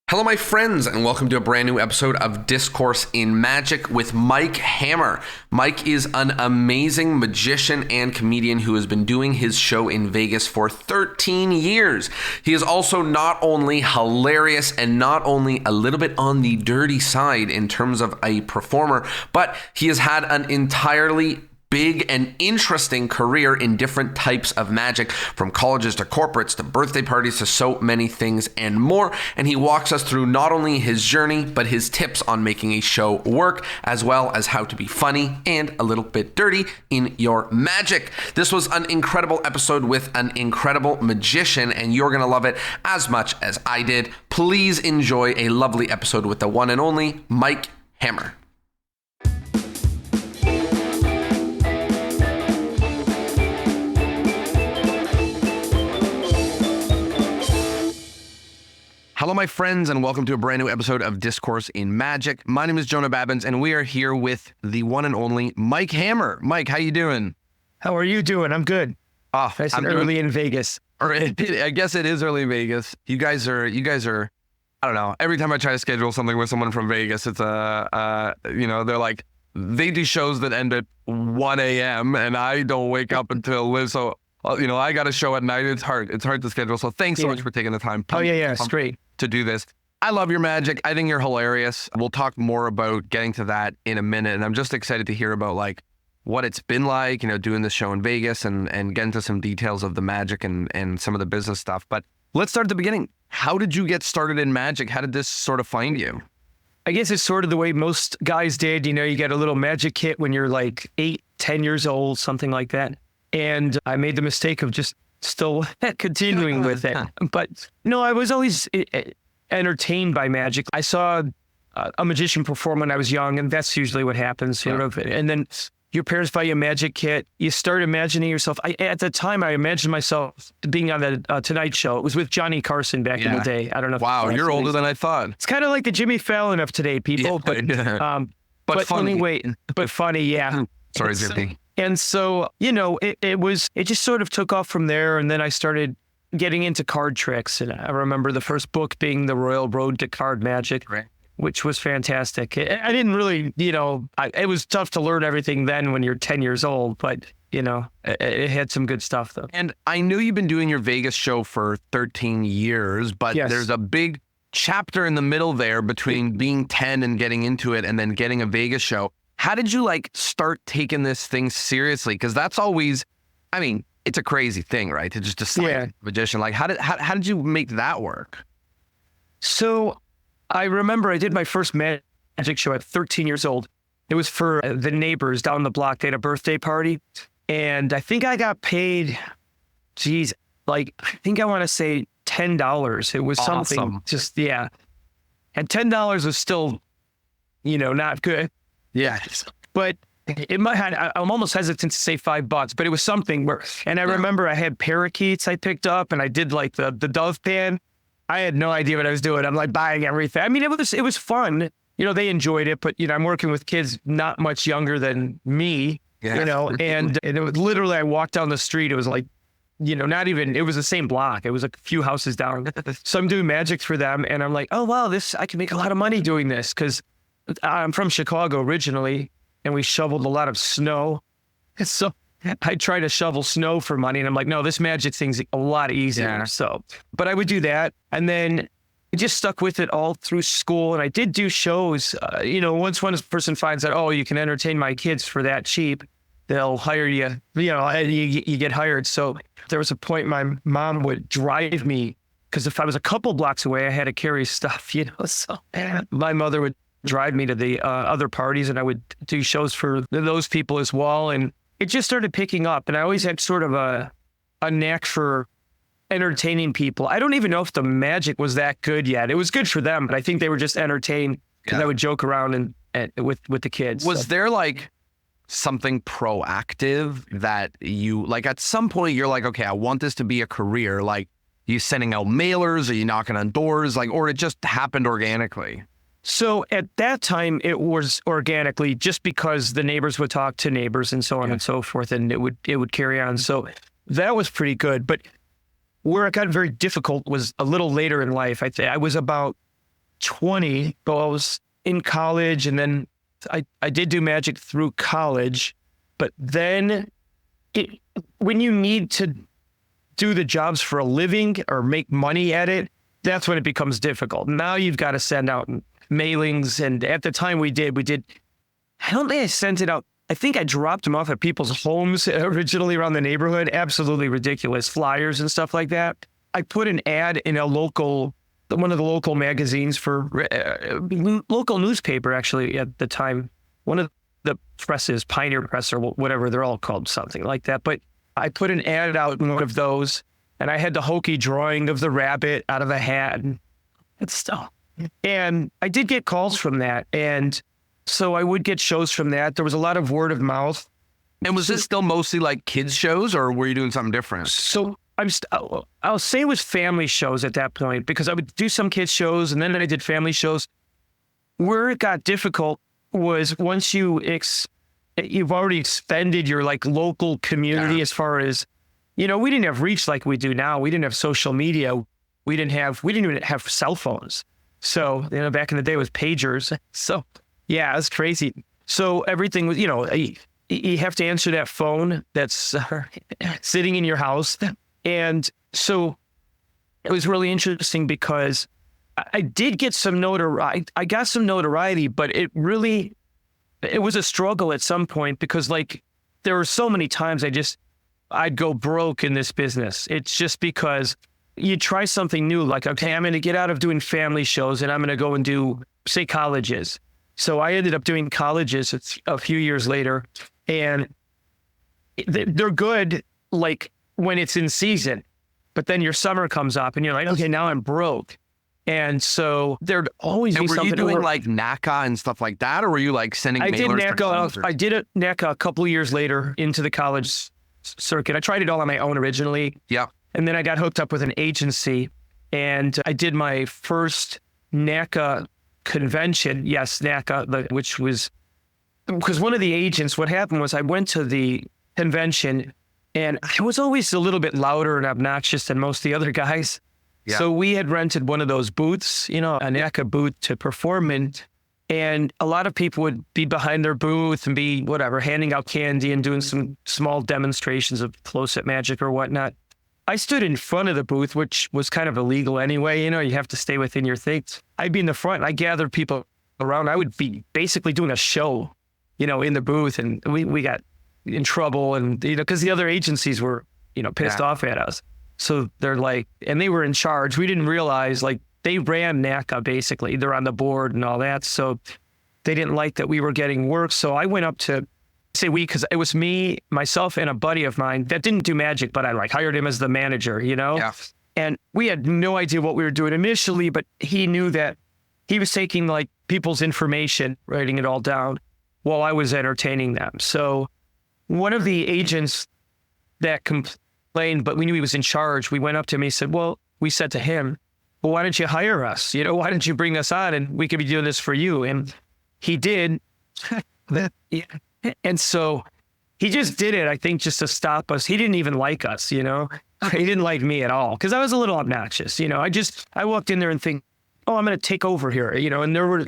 Hello, my friends, and welcome to a brand new episode of Discourse in Magic with Mike Hammer. Mike is an amazing magician and comedian who has been doing his show in Vegas for 13 years. He is also not only hilarious and not only a little bit on the dirty side in terms of a performer, but he has had an entirely big and interesting career in different types of magic, from colleges to corporates to birthday parties to so many things and more. And he walks us through not only his journey, but his tips on making a show work, as well as how to be funny and a little bit dirty in your magic. This was an incredible episode with an incredible magician, and you're going to love it as much as I did. Please enjoy a lovely episode with the one and only Mike Hammer. Hello, my friends, and welcome to a brand new episode of Discourse in Magic. My name is Jonah Babbins, and we are here with the one and only Mike Hammer. Mike, how you doing? How are you doing? I'm good. Nice and early in Vegas. I guess it is early in Vegas. You guys are, I don't know. Every time I try to schedule something with someone from Vegas, it's they're like, they do shows that end at 1 a.m. and I don't wake up until so. I got a show at night. It's hard to schedule. So thanks so much for taking the time. It's great to do this. I love your magic. I think you're hilarious. We'll talk more about getting to that in a minute. And I'm just excited to hear about what it's been like, doing this show in Vegas and get into some details of the magic and some of the business stuff. But let's start at the beginning. How did you get started in magic? How did this sort of find you? I guess it's sort of the way most guys did. You get a little magic kit when you're like 8, 10 years old, something like that. And I made the mistake of just still continuing with it. But no, I was always entertained by magic. I saw a magician perform when I was young, and that's usually what happens, sort of. And then your parents buy you a magic kit. You start imagining yourself. At the time, I imagined myself being on the Tonight Show. It was with Johnny Carson back in the day. I don't know. Wow, you're older than I thought. It's kind of like the Jimmy Fallon of today, people. But funny. But funny, yeah. Sorry, Jimmy. And so, it just sort of took off from there. And then I started getting into card tricks. And I remember the first book being The Royal Road to Card Magic, which was fantastic. I didn't really, it was tough to learn everything then when you're 10 years old, but, it had some good stuff though. And I knew you've been doing your Vegas show for 13 years, but there's a big chapter in the middle there between being 10 and getting into it and then getting a Vegas show. How did you start taking this thing seriously? Because that's always, it's a crazy thing, right? To just decide magician. How did you make that work? So I remember I did my first magic show at 13 years old. It was for the neighbors down the block. They had a birthday party. And I think I got paid, I think I want to say $10. It was something And $10 was still, not good. Yeah. But I'm almost hesitant to say $5, but it was something and I remember I had parakeets I picked up and I did the dove pan. I had no idea what I was doing. I'm buying everything. It was fun. They enjoyed it, but I'm working with kids not much younger than me, and it was literally, I walked down the street. It was not even, it was the same block. It was a few houses down. So I'm doing magic for them. And I'm like, oh, wow, I can make a lot of money doing this. 'Cause I'm from Chicago originally, and we shoveled a lot of snow. So I try to shovel snow for money, and I'm like, no, this magic thing's a lot easier. Yeah. So, but I would do that. And then I just stuck with it all through school. And I did do shows. Once one person finds out, oh, you can entertain my kids for that cheap, they'll hire you, and you get hired. So there was a point my mom would drive me, because if I was a couple blocks away, I had to carry stuff, so my mother would drive me to the other parties, and I would do shows for those people as well. And it just started picking up, and I always had sort of a knack for entertaining people. I don't even know if the magic was that good yet. It was good for them, but I think they were just entertained because I would joke around and with the kids. Was there something proactive that you, at some point you're like, okay, I want this to be a career? You sending out mailers? Are you knocking on doors? Or it just happened organically? So at that time, it was organically, just because the neighbors would talk to neighbors and so on and so forth, and it would carry on. So that was pretty good. But where it got very difficult was a little later in life. I was about 20, but I was in college, and then I did do magic through college. But then when you need to do the jobs for a living or make money at it, that's when it becomes difficult. Now you've got to send out mailings. And at the time we did, I don't think I sent it out. I think I dropped them off at people's homes originally around the neighborhood. Absolutely ridiculous flyers and stuff like that. I put an ad in one of the local magazines for local newspaper, actually, at the time. One of the presses, Pioneer Press or whatever, they're all called something like that. But I put an ad out in one of those, and I had the hokey drawing of the rabbit out of a hat and stuff. And I did get calls from that. And so I would get shows from that. There was a lot of word of mouth. And was this still mostly like kids shows, or were you doing something different? So I'll say it was family shows at that point, because I would do some kids shows and then I did family shows. Where it got difficult was once you've already expended your like local community, as far as, we didn't have reach like we do now. We didn't have social media. We didn't even have cell phones. So, back in the day it was pagers. So yeah, it's crazy. So everything was, you have to answer that phone that's sitting in your house. And so it was really interesting because I did get some notoriety. I got some notoriety, but it was a struggle at some point, because like there were so many times I'd go broke in this business. It's just because you try something new, like, okay, I'm going to get out of doing family shows and I'm going to go and do, say, colleges. So I ended up doing colleges a few years later, and they're good like when it's in season, but then your summer comes up and you're like, okay, now I'm broke. And so there'd always be something. Were you doing like NACA and stuff like that, or were you like sending mailers? I did NACA a couple of years later into the college circuit. I tried it all on my own originally. Yeah. And then I got hooked up with an agency, and I did my first NACA convention. Yes, NACA, which was, because one of the agents, what happened was I went to the convention and I was always a little bit louder and obnoxious than most of the other guys. Yeah. So we had rented one of those booths, a NACA booth to perform in. And a lot of people would be behind their booth and be handing out candy and doing some small demonstrations of close-up magic or whatnot. I stood in front of the booth, which was kind of illegal anyway. You have to stay within your thing. I'd be in the front and I gathered people around. I would be basically doing a show, in the booth. And we got in trouble, and, because the other agencies were, pissed off at us. So they're like, and they were in charge. We didn't realize, like, they ran NACA basically. They're on the board and all that. So they didn't like that we were getting work. So I went up to, because it was me, myself, and a buddy of mine that didn't do magic, but I hired him as the manager, Yeah. And we had no idea what we were doing initially, but he knew that he was taking like people's information, writing it all down while I was entertaining them. So one of the agents that complained, but we knew he was in charge, we went up to him, he said, we said to him, well, why don't you hire us? Why don't you bring us on and we could be doing this for you? And he did. And so he just did it, I think, just to stop us. He didn't even like us, He didn't like me at all, because I was a little obnoxious. I walked in there and think, I'm going to take over here, and there were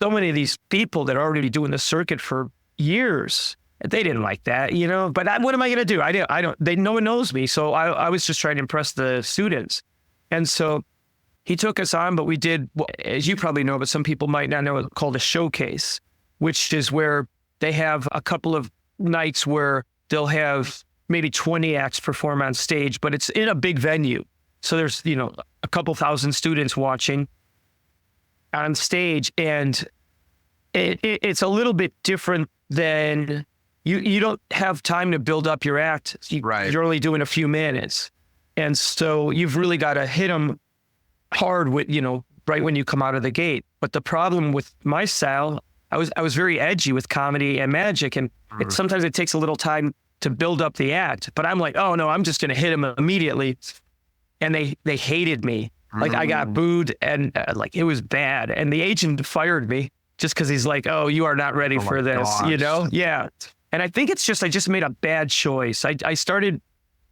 so many of these people that are already doing the circuit for years. They didn't like that, but what am I going to do? No one knows me. So I was just trying to impress the students. And so he took us on, but we did, as you probably know, but some people might not know, it's called a showcase, which is where they have a couple of nights where they'll have maybe 20 acts perform on stage, but it's in a big venue. So there's, a couple thousand students watching on stage, and it's a little bit different than, you don't have time to build up your act. You're only doing a few minutes. And so you've really got to hit them hard with, right when you come out of the gate. But the problem with my style, I was very edgy with comedy and magic, and sometimes it takes a little time to build up the act. But I'm like, oh no, I'm just going to hit them immediately. And they hated me. Like I got booed, and like it was bad. And the agent fired me just because he's like, oh, you are not ready for this, gosh. Yeah. And I think it's just, I just made a bad choice. I started,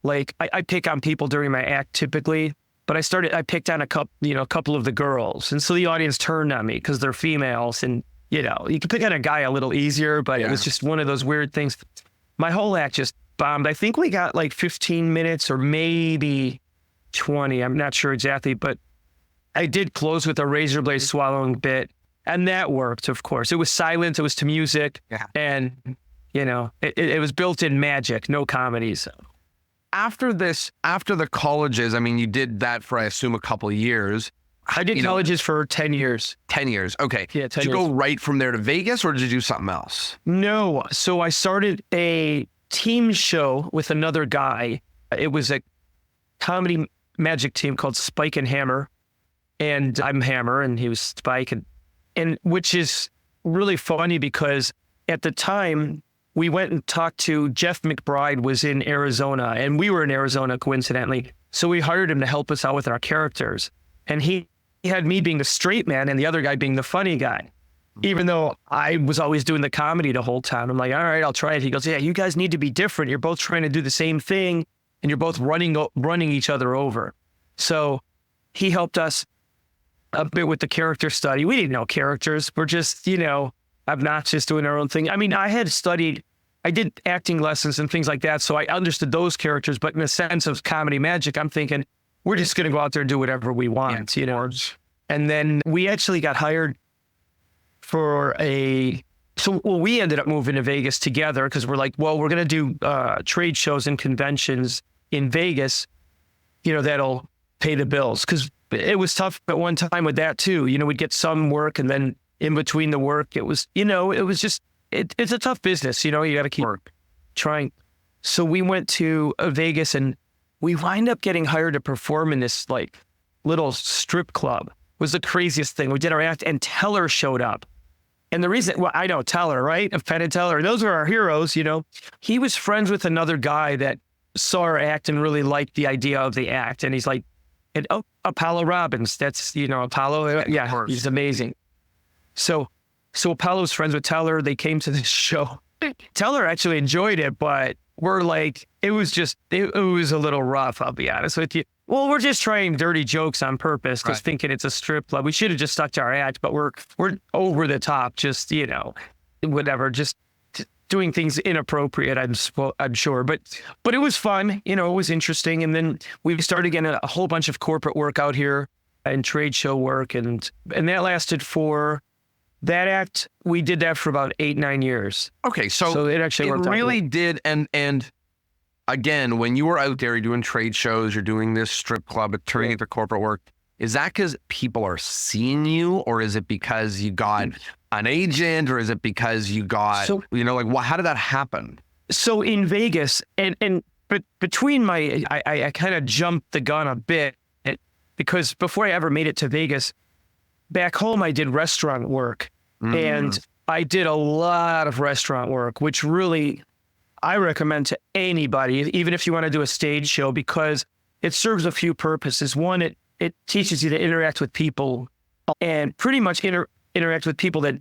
like, I pick on people during my act typically, But I picked on a couple of the girls. And so the audience turned on me because they're females. And, you can pick on a guy a little easier, but it was just one of those weird things. My whole act just bombed. I think we got like 15 minutes or maybe 20. I'm not sure exactly, but I did close with a razor blade swallowing bit. And that worked, of course. It was silent. It was to music. Yeah. And, it was built-in magic, no comedies. After the colleges, I mean, you did that for, I assume, a couple of years. I did colleges for 10 years. 10 years. Okay. Yeah, 10 Did you years. go right from there to Vegas, or did you do something else? No. So I started a team show with another guy. It was a comedy magic team called Spike and Hammer. And I'm Hammer and he was Spike. And which is really funny because at the time, we went and talked to Jeff McBride was in Arizona, and we were in Arizona coincidentally. So we hired him to help us out with our characters. And he had me being the straight man and the other guy being the funny guy. Even though I was always doing the comedy the whole time. I'm like, all right, I'll try it. He goes, yeah, you guys need to be different. You're both trying to do the same thing and you're both running each other over. So he helped us a bit with the character study. We didn't know characters. We're just, obnoxious doing our own thing. I mean, I did acting lessons and things like that, so I understood those characters, but in the sense of comedy magic, I'm thinking, we're just going to go out there and do whatever we want, And then we actually got hired for we ended up moving to Vegas together because we're like, well, we're going to do trade shows and conventions in Vegas, that'll pay the bills. Because it was tough at one time with that too. We'd get some work and then in between the work, it was, it's a tough business. You got to keep trying. So we went to Vegas and we wind up getting hired to perform in this like little strip club. It was the craziest thing. We did our act and Teller showed up. And the reason, well, I know Teller, right? Penn and Teller. Those are our heroes, He was friends with another guy that saw our act and really liked the idea of the act. And he's like, Apollo Robbins. That's, Apollo. Yeah, he's amazing. So Apollo's friends with Teller. They came to this show. Teller actually enjoyed it, but we're like, it was a little rough, I'll be honest with you. Well, we're just trying dirty jokes on purpose, just thinking it's a strip club. We should have just stuck to our act, but we're over the top, just, whatever, just doing things inappropriate, I'm sure. But it was fun, it was interesting. And then we started getting a whole bunch of corporate work out here and trade show work. And that lasted for that act. We did that for about 8-9 years. Okay. So it actually worked out. It really did. And again, when you were out there, you're doing trade shows, you're doing this strip club, turning into corporate work. Is that because people are seeing you, or is it because you got an agent, or is it because you got, how did that happen? So in Vegas, but between I kind of jumped the gun a bit because before I ever made it to Vegas, back home I did restaurant work, and I did a lot of restaurant work, which really I recommend to anybody, even if you want to do a stage show, because it serves a few purposes. One, it teaches you to interact with people and pretty much interact with people that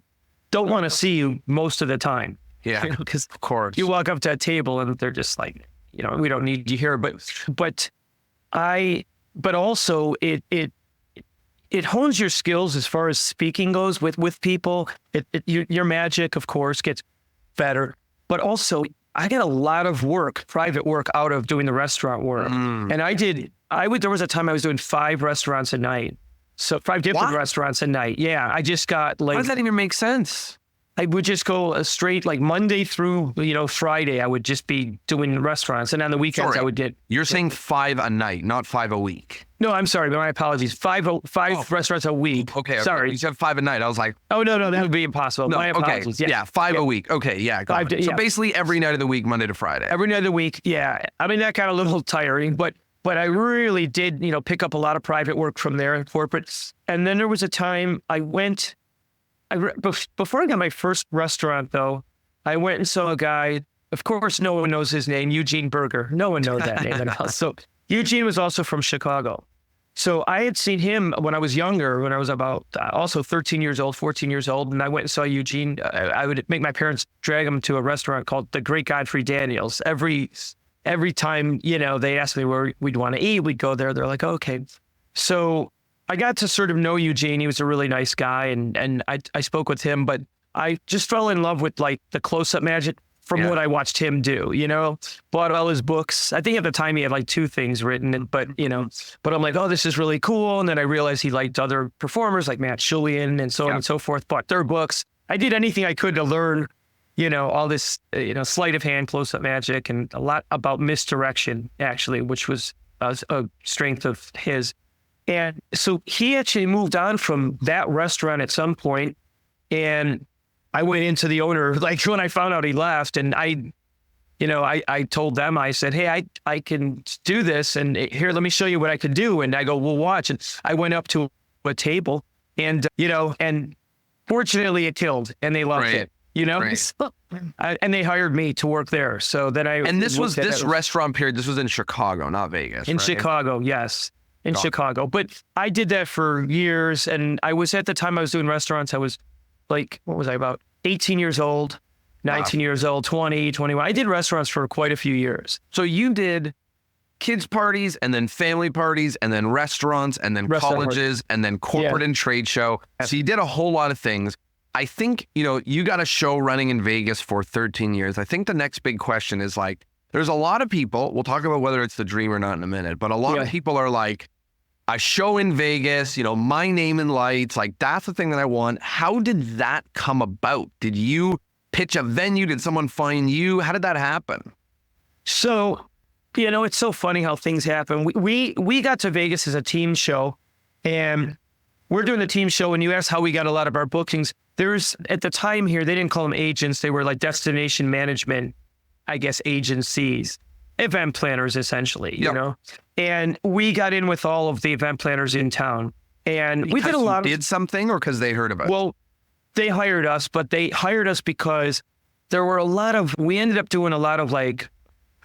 don't want to see you most of the time. Yeah, because of course you walk up to a table and they're just like, we don't need you here. But also it hones your skills as far as speaking goes with people. Your magic, of course, gets better. But also, I got a lot of private work out of doing the restaurant work. And there was a time I was doing 5 restaurants a night. So 5 different restaurants a night. Yeah, I just got like... How does that even make sense? I would just go straight like Monday through, Friday, I would just be doing restaurants. And on the weekends, I would get... You're saying 5 a night, not 5 a week. No, I'm sorry. My apologies. 5 restaurants a week. Okay. Sorry. You said 5 a night. I was like... Oh, no, that would be impossible. My apologies. Okay. Yeah, 5 a week. Okay, yeah. Got it. So basically every night of the week, Monday to Friday. Every night of the week, yeah. I mean, that got a little tiring, but I really did, pick up a lot of private work from there in corporate. And then there was a time before I got my first restaurant, though, I went and saw a guy. Of course, no one knows his name, Eugene Berger. No one knows that name at all. So Eugene was also from Chicago. So I had seen him when I was younger, when I was about also 13 years old, 14 years old. And I went and saw Eugene. I would make my parents drag him to a restaurant called The Great Godfrey Daniels. Every time, they asked me where we'd want to eat, we'd go there. They're like, okay. So I got to sort of know Eugene. He was a really nice guy, and I spoke with him, but I just fell in love with like the close-up magic from what I watched him do, bought all his books. I think at the time he had like 2 things written, but I'm like, oh, this is really cool. And then I realized he liked other performers like Matt Schulian and so on and so forth, bought their books. I did anything I could to learn, all this, sleight of hand, close-up magic, and a lot about misdirection, actually, which was a strength of his. And so he actually moved on from that restaurant at some point, and I went into the owner, like when I found out he left, and I told them, I said, hey, I can do this, and here, let me show you what I can do. And I go, we'll watch. And I went up to a table, and, and fortunately it killed, and they loved it, So, and they hired me to work there. So then And this was this restaurant period, this was in Chicago, not Vegas. In Chicago, yes. In Chicago. But I did that for years, and I was, at the time I was doing restaurants, I was like, what was I, about 18 years old, 19 years old, 20, 21. I did restaurants for quite a few years. So you did kids parties, and then family parties, and then restaurants, and then colleges, and then corporate and trade show. So you did a whole lot of things. I think, you got a show running in Vegas for 13 years. I think the next big question is like, there's a lot of people, we'll talk about whether it's the dream or not in a minute, but a lot of people are like, a show in Vegas, my name in lights, like that's the thing that I want. How did that come about? Did you pitch a venue? Did someone find you? How did that happen? So, it's so funny how things happen. We got to Vegas as a team show, and we're doing the team show, and you asked how we got a lot of our bookings. There's, at the time here, they didn't call them agents. They were like destination management, I guess, agencies. Event planners, essentially, and we got in with all of the event planners in town, and because we did a lot. Did something, or because they heard about it? Well, they hired us, but they hired us because there were we ended up doing a lot of like,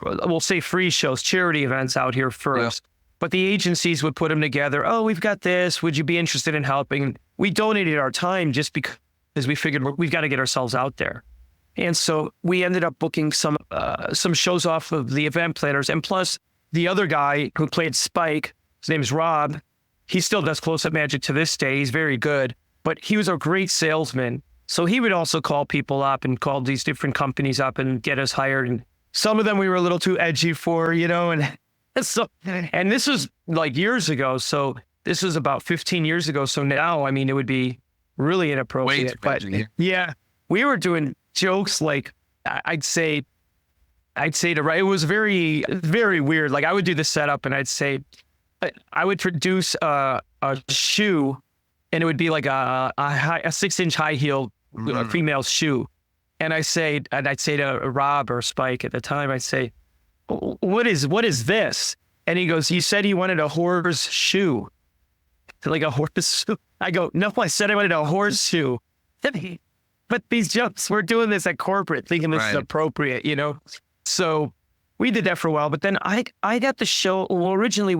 we'll say free shows, charity events out here first, but the agencies would put them together. Oh, we've got this. Would you be interested in helping? We donated our time just because we figured we've got to get ourselves out there. And so we ended up booking some shows off of the event planners. And plus, the other guy who played Spike, his name is Rob, he still does close-up magic to this day. He's very good, but he was a great salesman. So he would also call people up and call these different companies up and get us hired. And some of them we were a little too edgy for, and so, and this was like years ago. So this was about 15 years ago. So now, I mean, it would be really inappropriate. But we were doing jokes like, I'd say it was very, very weird. Like I would do the setup, and I'd say, I would produce a shoe, and it would be like a 6-inch high heel female shoe. And I'd say to Rob or Spike at the time, I'd say, what is this? And he goes, you said you wanted a horse shoe. Like a horse shoe? I go, no, I said I wanted a horseshoe. But these jokes, we're doing this at corporate, thinking this is appropriate, So we did that for a while. But then I got the show. Well, originally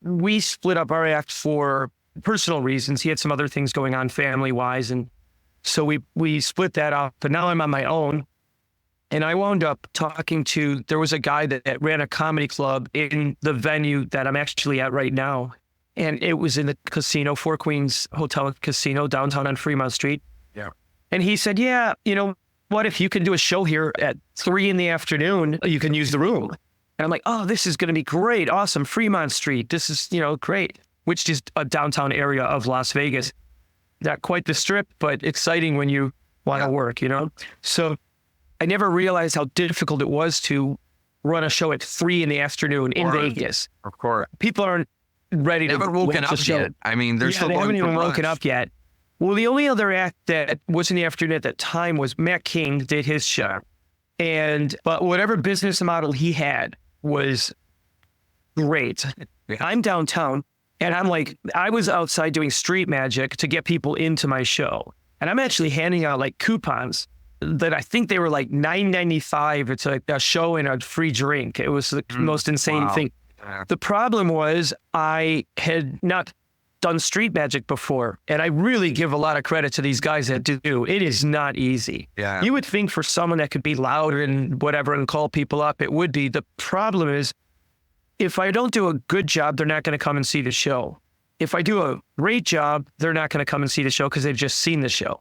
we split up our act for personal reasons. He had some other things going on family-wise. And so we split that up. But now I'm on my own. And I wound up there was a guy that ran a comedy club in the venue that I'm actually at right now. And it was in the casino, Four Queens Hotel and Casino, downtown on Fremont Street. Yeah. And he said, what if you can do a show here at 3 p.m, you can use the room. And I'm like, oh, this is going to be great. Awesome. Fremont Street. This is, great, which is a downtown area of Las Vegas. Not quite the Strip, but exciting when you want to work, So I never realized how difficult it was to run a show at 3 p.m. in Vegas. Of course. People aren't ready to haven't woken up yet. I mean, they're still they haven't even woken up up yet. Well, the only other act that was in the afternoon at that time was Matt King did his show. But whatever business model he had was great. Yeah. I'm downtown, and I was outside doing street magic to get people into my show. And I'm actually handing out like coupons that I think they were like $9.95. It's like a show and a free drink. It was the most insane thing. Yeah. The problem was I had not done street magic before, and I really give a lot of credit to these guys that do. It is not easy. Yeah. You would think for someone that could be louder and whatever and call people up, it would be. The problem is, if I don't do a good job, they're not going to come and see the show. if I do a great job, they're not going to come and see the show because they've just seen the show.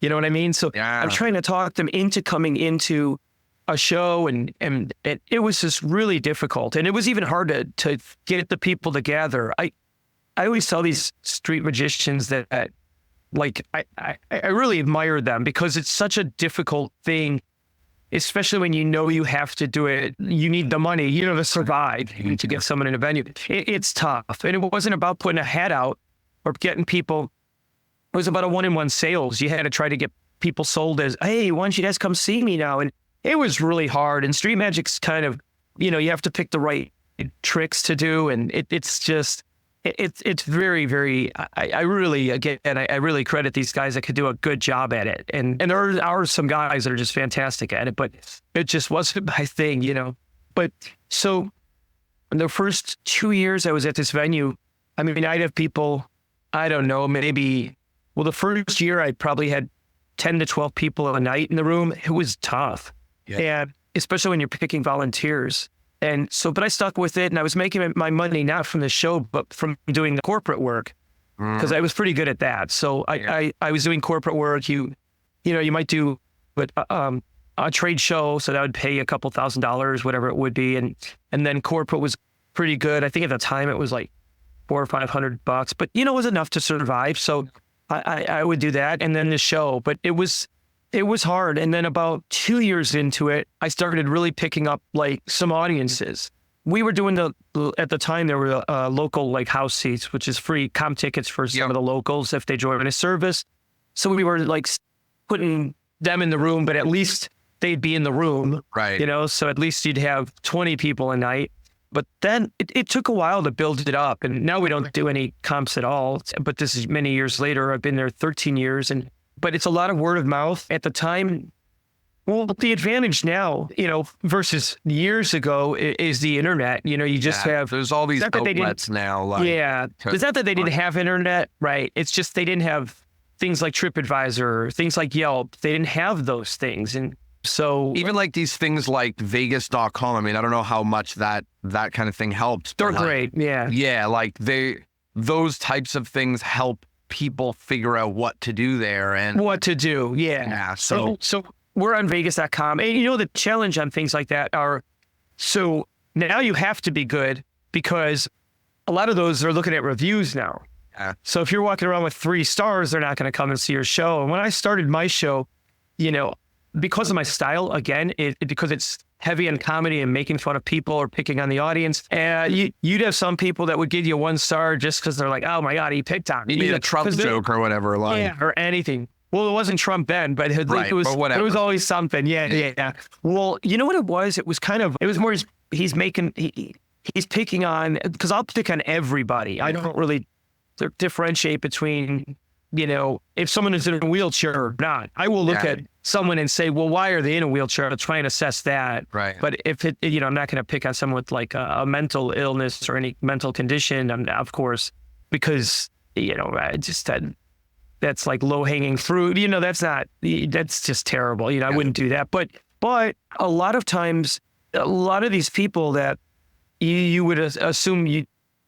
You know what I mean? So I'm trying to talk them into coming into a show, and it was just really difficult. And it was even hard to get the people together. I always tell these street magicians that like, I really admire them because it's such a difficult thing, especially when you have to do it. You need the money, to survive, to get someone in a venue. It's tough. And it wasn't about putting a hat out or getting people. It was about a one-on-one sales. You had to try to get people sold as, hey, why don't you guys come see me now? And it was really hard. And street magic's kind of, you have to pick the right tricks to do. And it's just, it's very, very, I really, again, I really credit these guys that could do a good job at it. And there are some guys that are just fantastic at it, but it just wasn't my thing, But so in the first 2 years I was at this venue, I mean, I'd have people, I don't know, maybe, well, the first year I probably had 10 to 12 people a night in the room. It was tough. Yeah. And especially when you're picking volunteers. And so, but I stuck with it, and I was making my money not from the show, but from doing the corporate work, because I was pretty good at that. So I was doing corporate work. You might do, but a trade show, so that would pay a couple $1,000s, whatever it would be, and then corporate was pretty good. I think at the time it was like $400 or $500, but it was enough to survive. So I would do that, and then the show, but it was hard. And then about 2 years into it, I started really picking up like some audiences. We were doing at the time, there were local like house seats, which is free comp tickets for some of the locals if they join a service. So we were like putting them in the room, but at least they'd be in the room, right? So at least you'd have 20 people a night. But then it took a while to build it up. And now we don't do any comps at all. But this is many years later. I've been there 13 years. But it's a lot of word of mouth at the time. Well, the advantage now, versus years ago is the internet. You just have... There's all these outlets now. It's not that they didn't have internet, right? It's just they didn't have things like TripAdvisor, things like Yelp. They didn't have those things. And so... Even like these things like Vegas.com, I mean, I don't know how much that kind of thing helped. They're great, yeah. Yeah, like those types of things help people figure out what to do there and what to do. Yeah. So we're on Vegas.com. And the challenge on things like that are, so now you have to be good because a lot of those are looking at reviews now. Yeah. So if you're walking around with 3 stars, they're not going to come and see your show. And when I started my show, because of my style, again, because it's heavy on comedy and making fun of people or picking on the audience, you'd have some people that would give you 1 star just because they're like, oh my God, he picked on me. You need a Trump joke or whatever. Or anything. Well, it wasn't Trump then, but it was always something. Yeah. Well, you know what it was? It was more he's picking on, because I'll pick on everybody. I don't really differentiate between, if someone is in a wheelchair or not. I will look at someone and say, well, why are they in a wheelchair? I'll try and assess that. Right. But if I'm not going to pick on someone with like a mental illness or any mental condition, of course, because, that's like low hanging fruit. That's just terrible. I wouldn't do that. But a lot of times, a lot of these people that you would assume you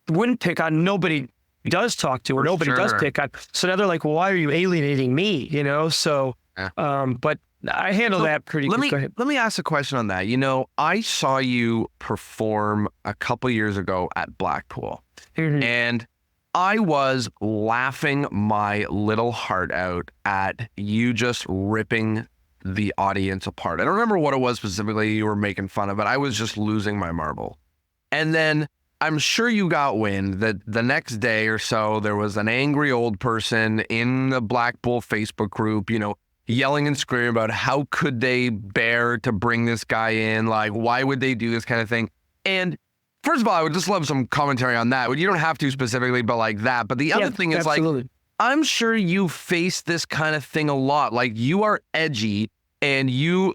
wouldn't pick on, nobody does talk to or nobody does pick on. So now they're like, well, why are you alienating me? So, but I handle that pretty good. Let me ask a question on that. I saw you perform a couple years ago at Blackpool, and I was laughing my little heart out at you just ripping the audience apart. I don't remember what it was specifically you were making fun of, but I was just losing my marble. And then I'm sure you got wind that the next day or so, there was an angry old person in the Blackpool Facebook group, yelling and screaming about how could they bear to bring this guy in? Like, why would they do this kind of thing? And first of all, I would just love some commentary on that. You don't have to specifically, but like that. But the other thing is like, I'm sure you face this kind of thing a lot. Like, you are edgy, and you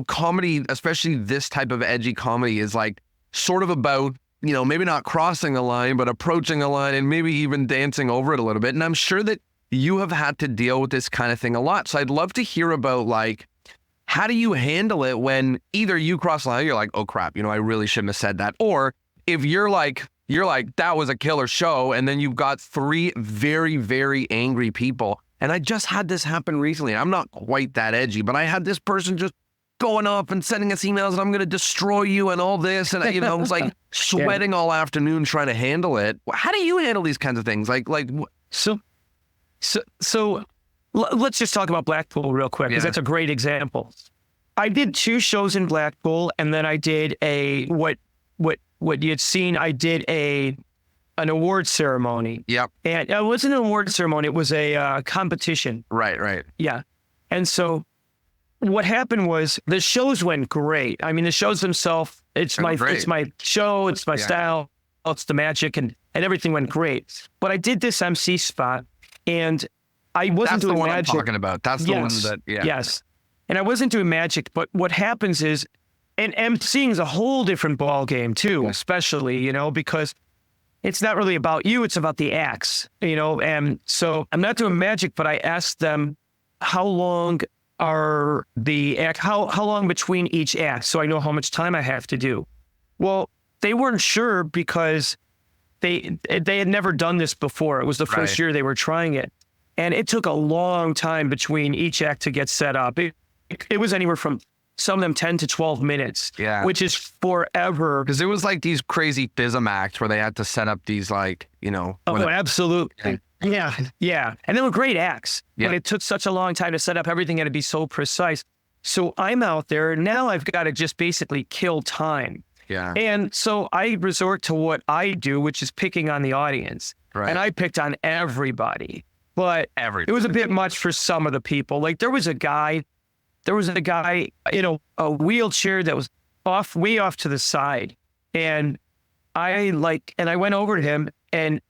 comedy, especially this type of edgy comedy, is like sort of about, maybe not crossing a line, but approaching a line and maybe even dancing over it a little bit. And I'm sure that you have had to deal with this kind of thing a lot. So I'd love to hear about, like, how do you handle it when either you cross the line, you're like, oh crap, I really shouldn't have said that. Or if you're like, you're like, that was a killer show. And then you've got 3 very, very angry people. And I just had this happen recently. I'm not quite that edgy, but I had this person just going off and sending us emails and I'm going to destroy you and all this. And, I was like sweating all afternoon trying to handle it. How do you handle these kinds of things? So let's just talk about Blackpool real quick, because that's a great example. I did 2 shows in Blackpool, and then I did what you had seen. I did an award ceremony. Yep. And it wasn't an award ceremony. It was a competition. Right. Yeah. And so what happened was the shows went great. I mean, the shows themselves, it's my show, it's my style, it's the magic, and everything went great. But I did this MC spot, and I wasn't doing magic. That's the one I'm talking about. That's the one that, Yes. And I wasn't doing magic, but what happens is, and emceeing is a whole different ball game too, especially, because it's not really about you, it's about the acts, and so I'm not doing magic, but I asked them how long are the act, how long between each act, so I know how much time I have to do. Well, they weren't sure because they had never done this before. It was the first year they were trying it. And it took a long time between each act to get set up. It was anywhere from some of them 10 to 12 minutes, which is forever. Because it was like these crazy FISM acts where they had to set up these Oh, absolutely. Yeah. And they were great acts, but it took such a long time to set up. Everything had to be so precise. So I'm out there, now I've got to just basically kill time. Yeah. And so I resort to what I do, which is picking on the audience. Right. And I picked on everybody. But it was a bit much for some of the people. Like there was a guy in a wheelchair that was way off to the side. And I went over to him and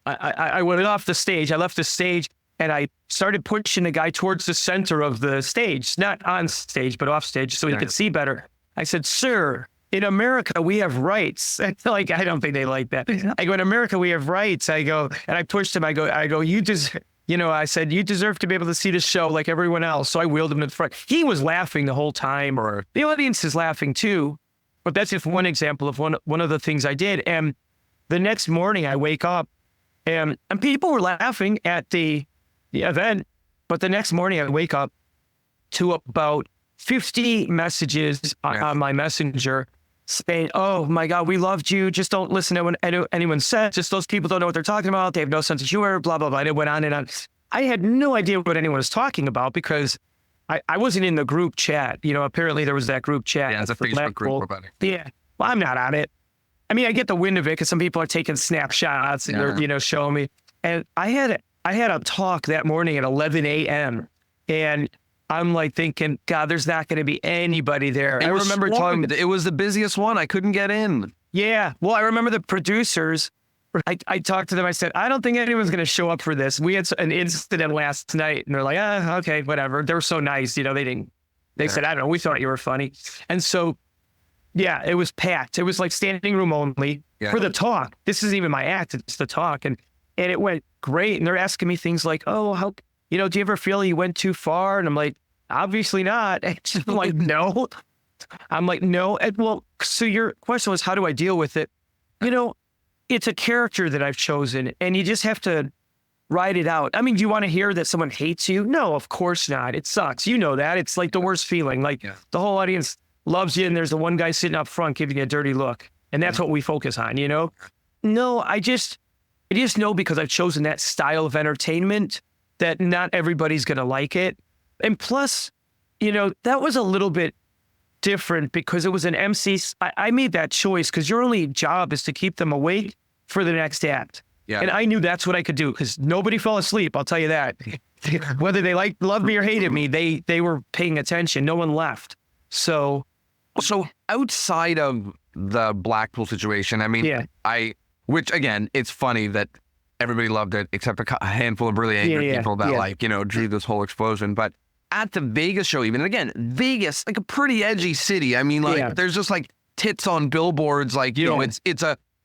I went off the stage. I left the stage and I started pushing the guy towards the center of the stage, not on stage, but off stage so he could see better. I said, "Sir, in America, we have rights." And I don't think they like that. I go, "In America, we have rights." I go, and I pushed him. I go, "You just..." I said, "You deserve to be able to see the show like everyone else." So I wheeled him to the front. He was laughing the whole time, or the audience is laughing too. But that's just one example of one of the things I did. And the next morning I wake up and people were laughing at the event. But the next morning I wake up to about 50 messages on my messenger saying, "Oh my God, we loved you. Just don't listen to what anyone says. Just those people don't know what they're talking about. They have no sense of humor, blah, blah, blah." And it went on and on. I had no idea what anyone was talking about because I wasn't in the group chat. Apparently there was that group chat. Yeah, it's a Facebook group about it. Yeah. Well, I'm not on it. I mean, I get the wind of it because some people are taking snapshots and they're, showing me. And I had a talk that morning at 11 a.m. and I'm thinking, God, there's not going to be anybody there. I remember talking. It was the busiest one. I couldn't get in. Yeah. Well, I remember the producers. I talked to them. I said, "I don't think anyone's going to show up for this. We had an incident last night." And they're like, "Okay, whatever." They were so nice. They said, "I don't know. We thought you were funny." And so, it was packed. It was like standing room only for the talk. This isn't even my act. It's the talk. And it went great. And they're asking me things like, "Oh, how, do you ever feel you went too far?" And I'm like, "Obviously not." And I'm like, "No." I'm like, "No." And well, so your question was, how do I deal with it? It's a character that I've chosen and you just have to ride it out. I mean, do you want to hear that someone hates you? No, of course not. It sucks. You know that. It's like the worst feeling. The whole audience loves you and there's the one guy sitting up front giving you a dirty look. And that's what we focus on, No, I just know because I've chosen that style of entertainment that not everybody's going to like it. And plus, that was a little bit different because it was an MC. I made that choice because your only job is to keep them awake for the next act. Yeah. And I knew that's what I could do because nobody fell asleep. I'll tell you that. Whether they loved me or hated me, they were paying attention. No one left. So outside of the Blackpool situation, I mean, which again, it's funny that everybody loved it except a handful of really angry people that drew this whole explosion. But at the Vegas show, even, and again, Vegas, like a pretty edgy city. I mean, there's just tits on billboards,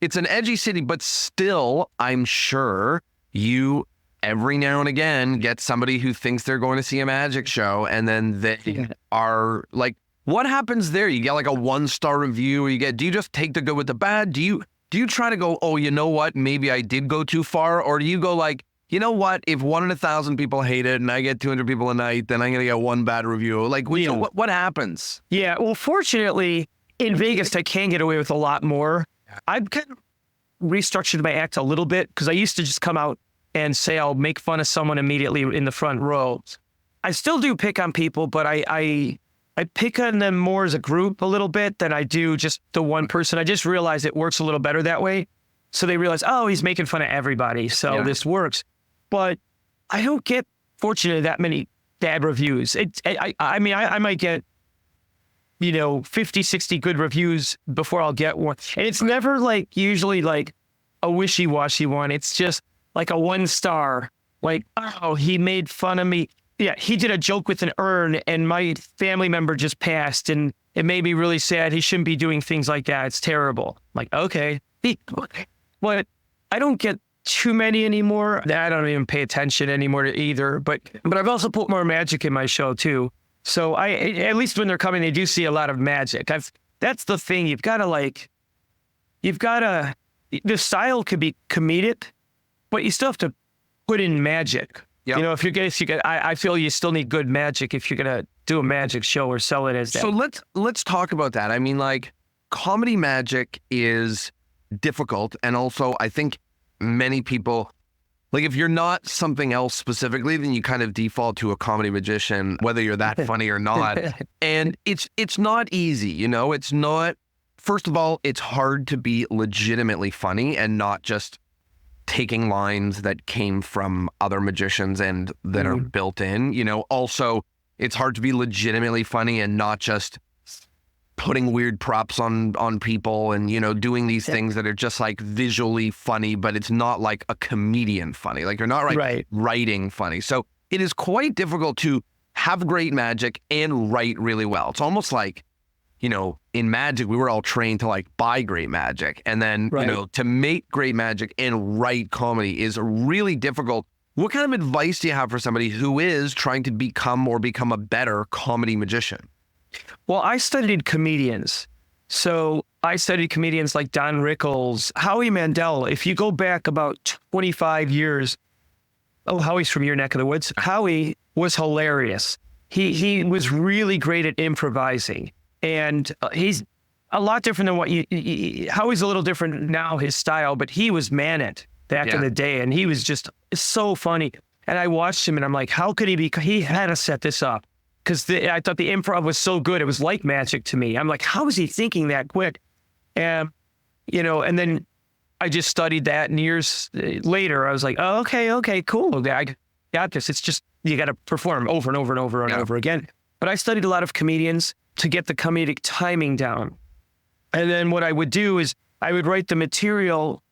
it's an edgy city, but still, I'm sure you every now and again get somebody who thinks they're going to see a magic show, and then they are like, what happens there? You get a 1-star review, or do you just take the good with the bad? Do you do you try to go, oh, you know what? Maybe I did go too far? Or do you go like, you know what? If 1 in 1,000 people hate it and I get 200 people a night, then I'm going to get one bad review. Like, what happens? Yeah. Well, fortunately, in Vegas, I can get away with a lot more. I've kind of restructured my act a little bit because I used to just come out and say I'll make fun of someone immediately in the front row. I still do pick on people, but I pick on them more as a group a little bit than I do just the one person. I just realize it works a little better that way. So they realize, oh, he's making fun of everybody, so this works. But I don't get, fortunately, that many bad reviews. I mean, I might get, 50, 60 good reviews before I'll get one. And it's never usually a wishy-washy one. It's just like a 1 star. Like, oh, he made fun of me. Yeah, he did a joke with an urn and my family member just passed and it made me really sad. He shouldn't be doing things like that. It's terrible. I'm like, okay. But I don't get too many anymore. I don't even pay attention anymore to either. But I've also put more magic in my show too. So at least when they're coming, they do see a lot of magic. That's the thing. The style could be comedic, but you still have to put in magic. Yep. If I feel you still need good magic if you're gonna do a magic show or sell it as that. So let's talk about that. I mean, comedy magic is difficult, and also I think many people, if you're not something else specifically, then you kind of default to a comedy magician, whether you're that funny or not. And it's not easy, It's not. First of all, it's hard to be legitimately funny and not just taking lines that came from other magicians and that are built in, Also, it's hard to be legitimately funny and not just putting weird props on people and, doing these things that are just visually funny, but it's not like a comedian funny. You're not writing funny. So it is quite difficult to have great magic and write really well. It's almost like, in magic, we were all trained to buy great magic. And then, to make great magic and write comedy is really difficult. What kind of advice do you have for somebody who is trying to become a better comedy magician? Well, I studied comedians. So I studied comedians like Don Rickles, Howie Mandel. If you go back about 25 years, Howie's from your neck of the woods. Howie was hilarious. He was really great at improvising. And he's a lot different than what Howie's a little different now, his style, but he was Manit back in the day. And he was just so funny. And I watched him and I'm like, how could he had to set this up. Because I thought the improv was so good. It was like magic to me. I'm like, how is he thinking that quick? And, and then I just studied that. And years later, I was like, oh, okay, cool. I got this. It's just, you got to perform over and over and over and over again. But I studied a lot of comedians to get the comedic timing down. And then what I would do is I would write the material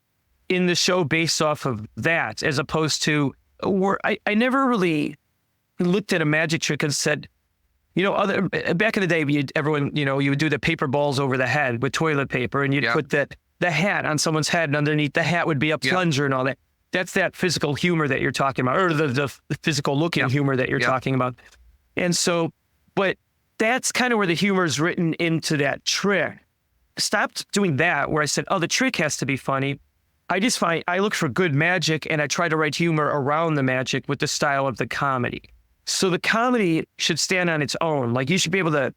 in the show based off of that, as opposed to, I never really looked at a magic trick and said, back in the day, you would do the paper balls over the head with toilet paper, and you'd put the hat on someone's head, and underneath the hat would be a plunger and all that. That's that physical humor that you're talking about, or the physical looking humor that you're talking about. And so, but that's kind of where the humor is written into that trick. Stopped doing that, where I said, oh, the trick has to be funny. I look for good magic, and I try to write humor around the magic with the style of the comedy. So the comedy should stand on its own. You should be able to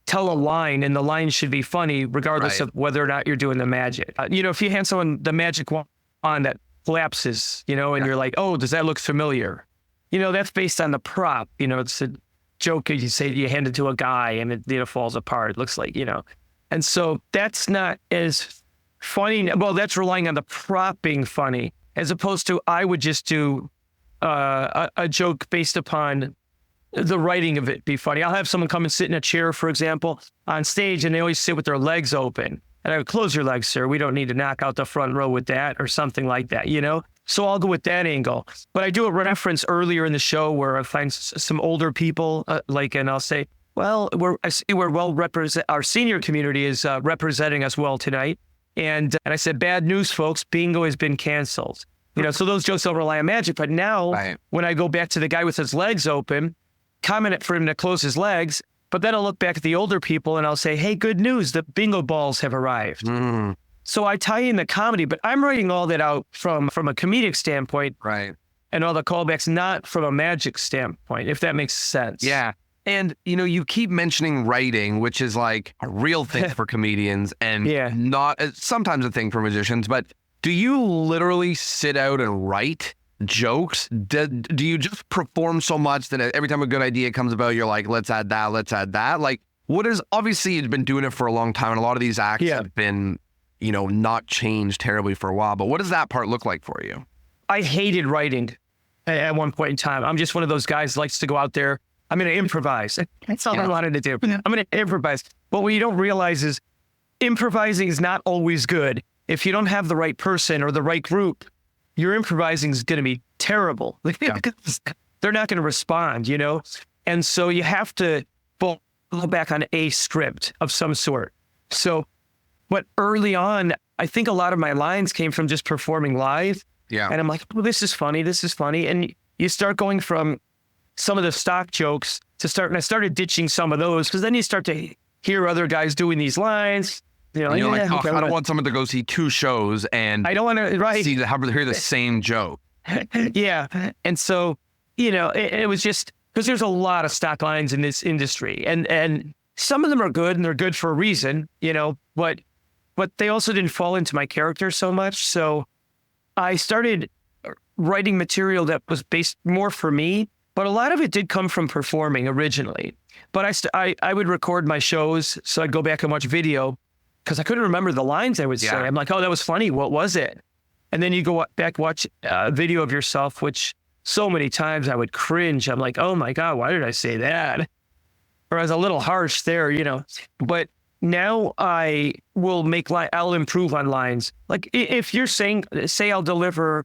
tell a line, and the line should be funny regardless of whether or not you're doing the magic. If you hand someone the magic wand that collapses, and you're like, oh, does that look familiar? That's based on the prop. It's a joke. You say you hand it to a guy and it falls apart. It looks like, And so that's not as funny. Well, that's relying on the prop being funny, as opposed to I would just do a joke based upon the writing of it be funny. I'll have someone come and sit in a chair, for example, on stage, and they always sit with their legs open. And I would close your legs, sir. We don't need to knock out the front row with that, or something like that, So I'll go with that angle. But I do a reference earlier in the show where I find some older people, and I'll say, well, we're well represent. Our senior community is representing us well tonight. And I said, bad news, folks, bingo has been canceled. So those jokes don't rely on magic. But now when I go back to the guy with his legs open, comment for him to close his legs, but then I'll look back at the older people and I'll say, hey, good news, the bingo balls have arrived. So I tie in the comedy, but I'm writing all that out from a comedic standpoint, Right. and all the callbacks, not from a magic standpoint, if that makes sense. Yeah. And, you keep mentioning writing, which is like a real thing for comedians and not sometimes a thing for magicians. But do you literally sit out and write jokes? Do you just perform so much that every time a good idea comes about, you're like, let's add that, let's add that? Like, what is, obviously you've been doing it for a long time and a lot of these acts have been, not changed terribly for a while. But what does that part look like for you? I hated writing at one point in time. I'm just one of those guys that likes to go out there. I'm going to improvise. That's all I wanted to do. I'm going to improvise. But what you don't realize is improvising is not always good. If you don't have the right person or the right group, your improvising is going to be terrible. They're not going to respond, And so you have to fall back on a script of some sort. So, but early on, I think a lot of my lines came from just performing live. Yeah. And I'm like, well, this is funny. This is funny. And you start going from some of the stock jokes and I started ditching some of those because then you start to hear other guys doing these lines. You're like, I don't want someone to go see two hears I don't want to hear the same joke. Yeah. And so, it was just because there's a lot of stock lines in this industry and some of them are good and they're good for a reason, but they also didn't fall into my character so much. So I started writing material that was based more for me, but a lot of it did come from performing originally. But I would record my shows, so I'd go back and watch video because I couldn't remember the lines I would say. I'm like, oh, that was funny. What was it? And then you go back, watch a video of yourself, which so many times I would cringe. I'm like, oh my God, why did I say that? Or I was a little harsh there, But now I will I'll improve on lines. Like if you're say I'll deliver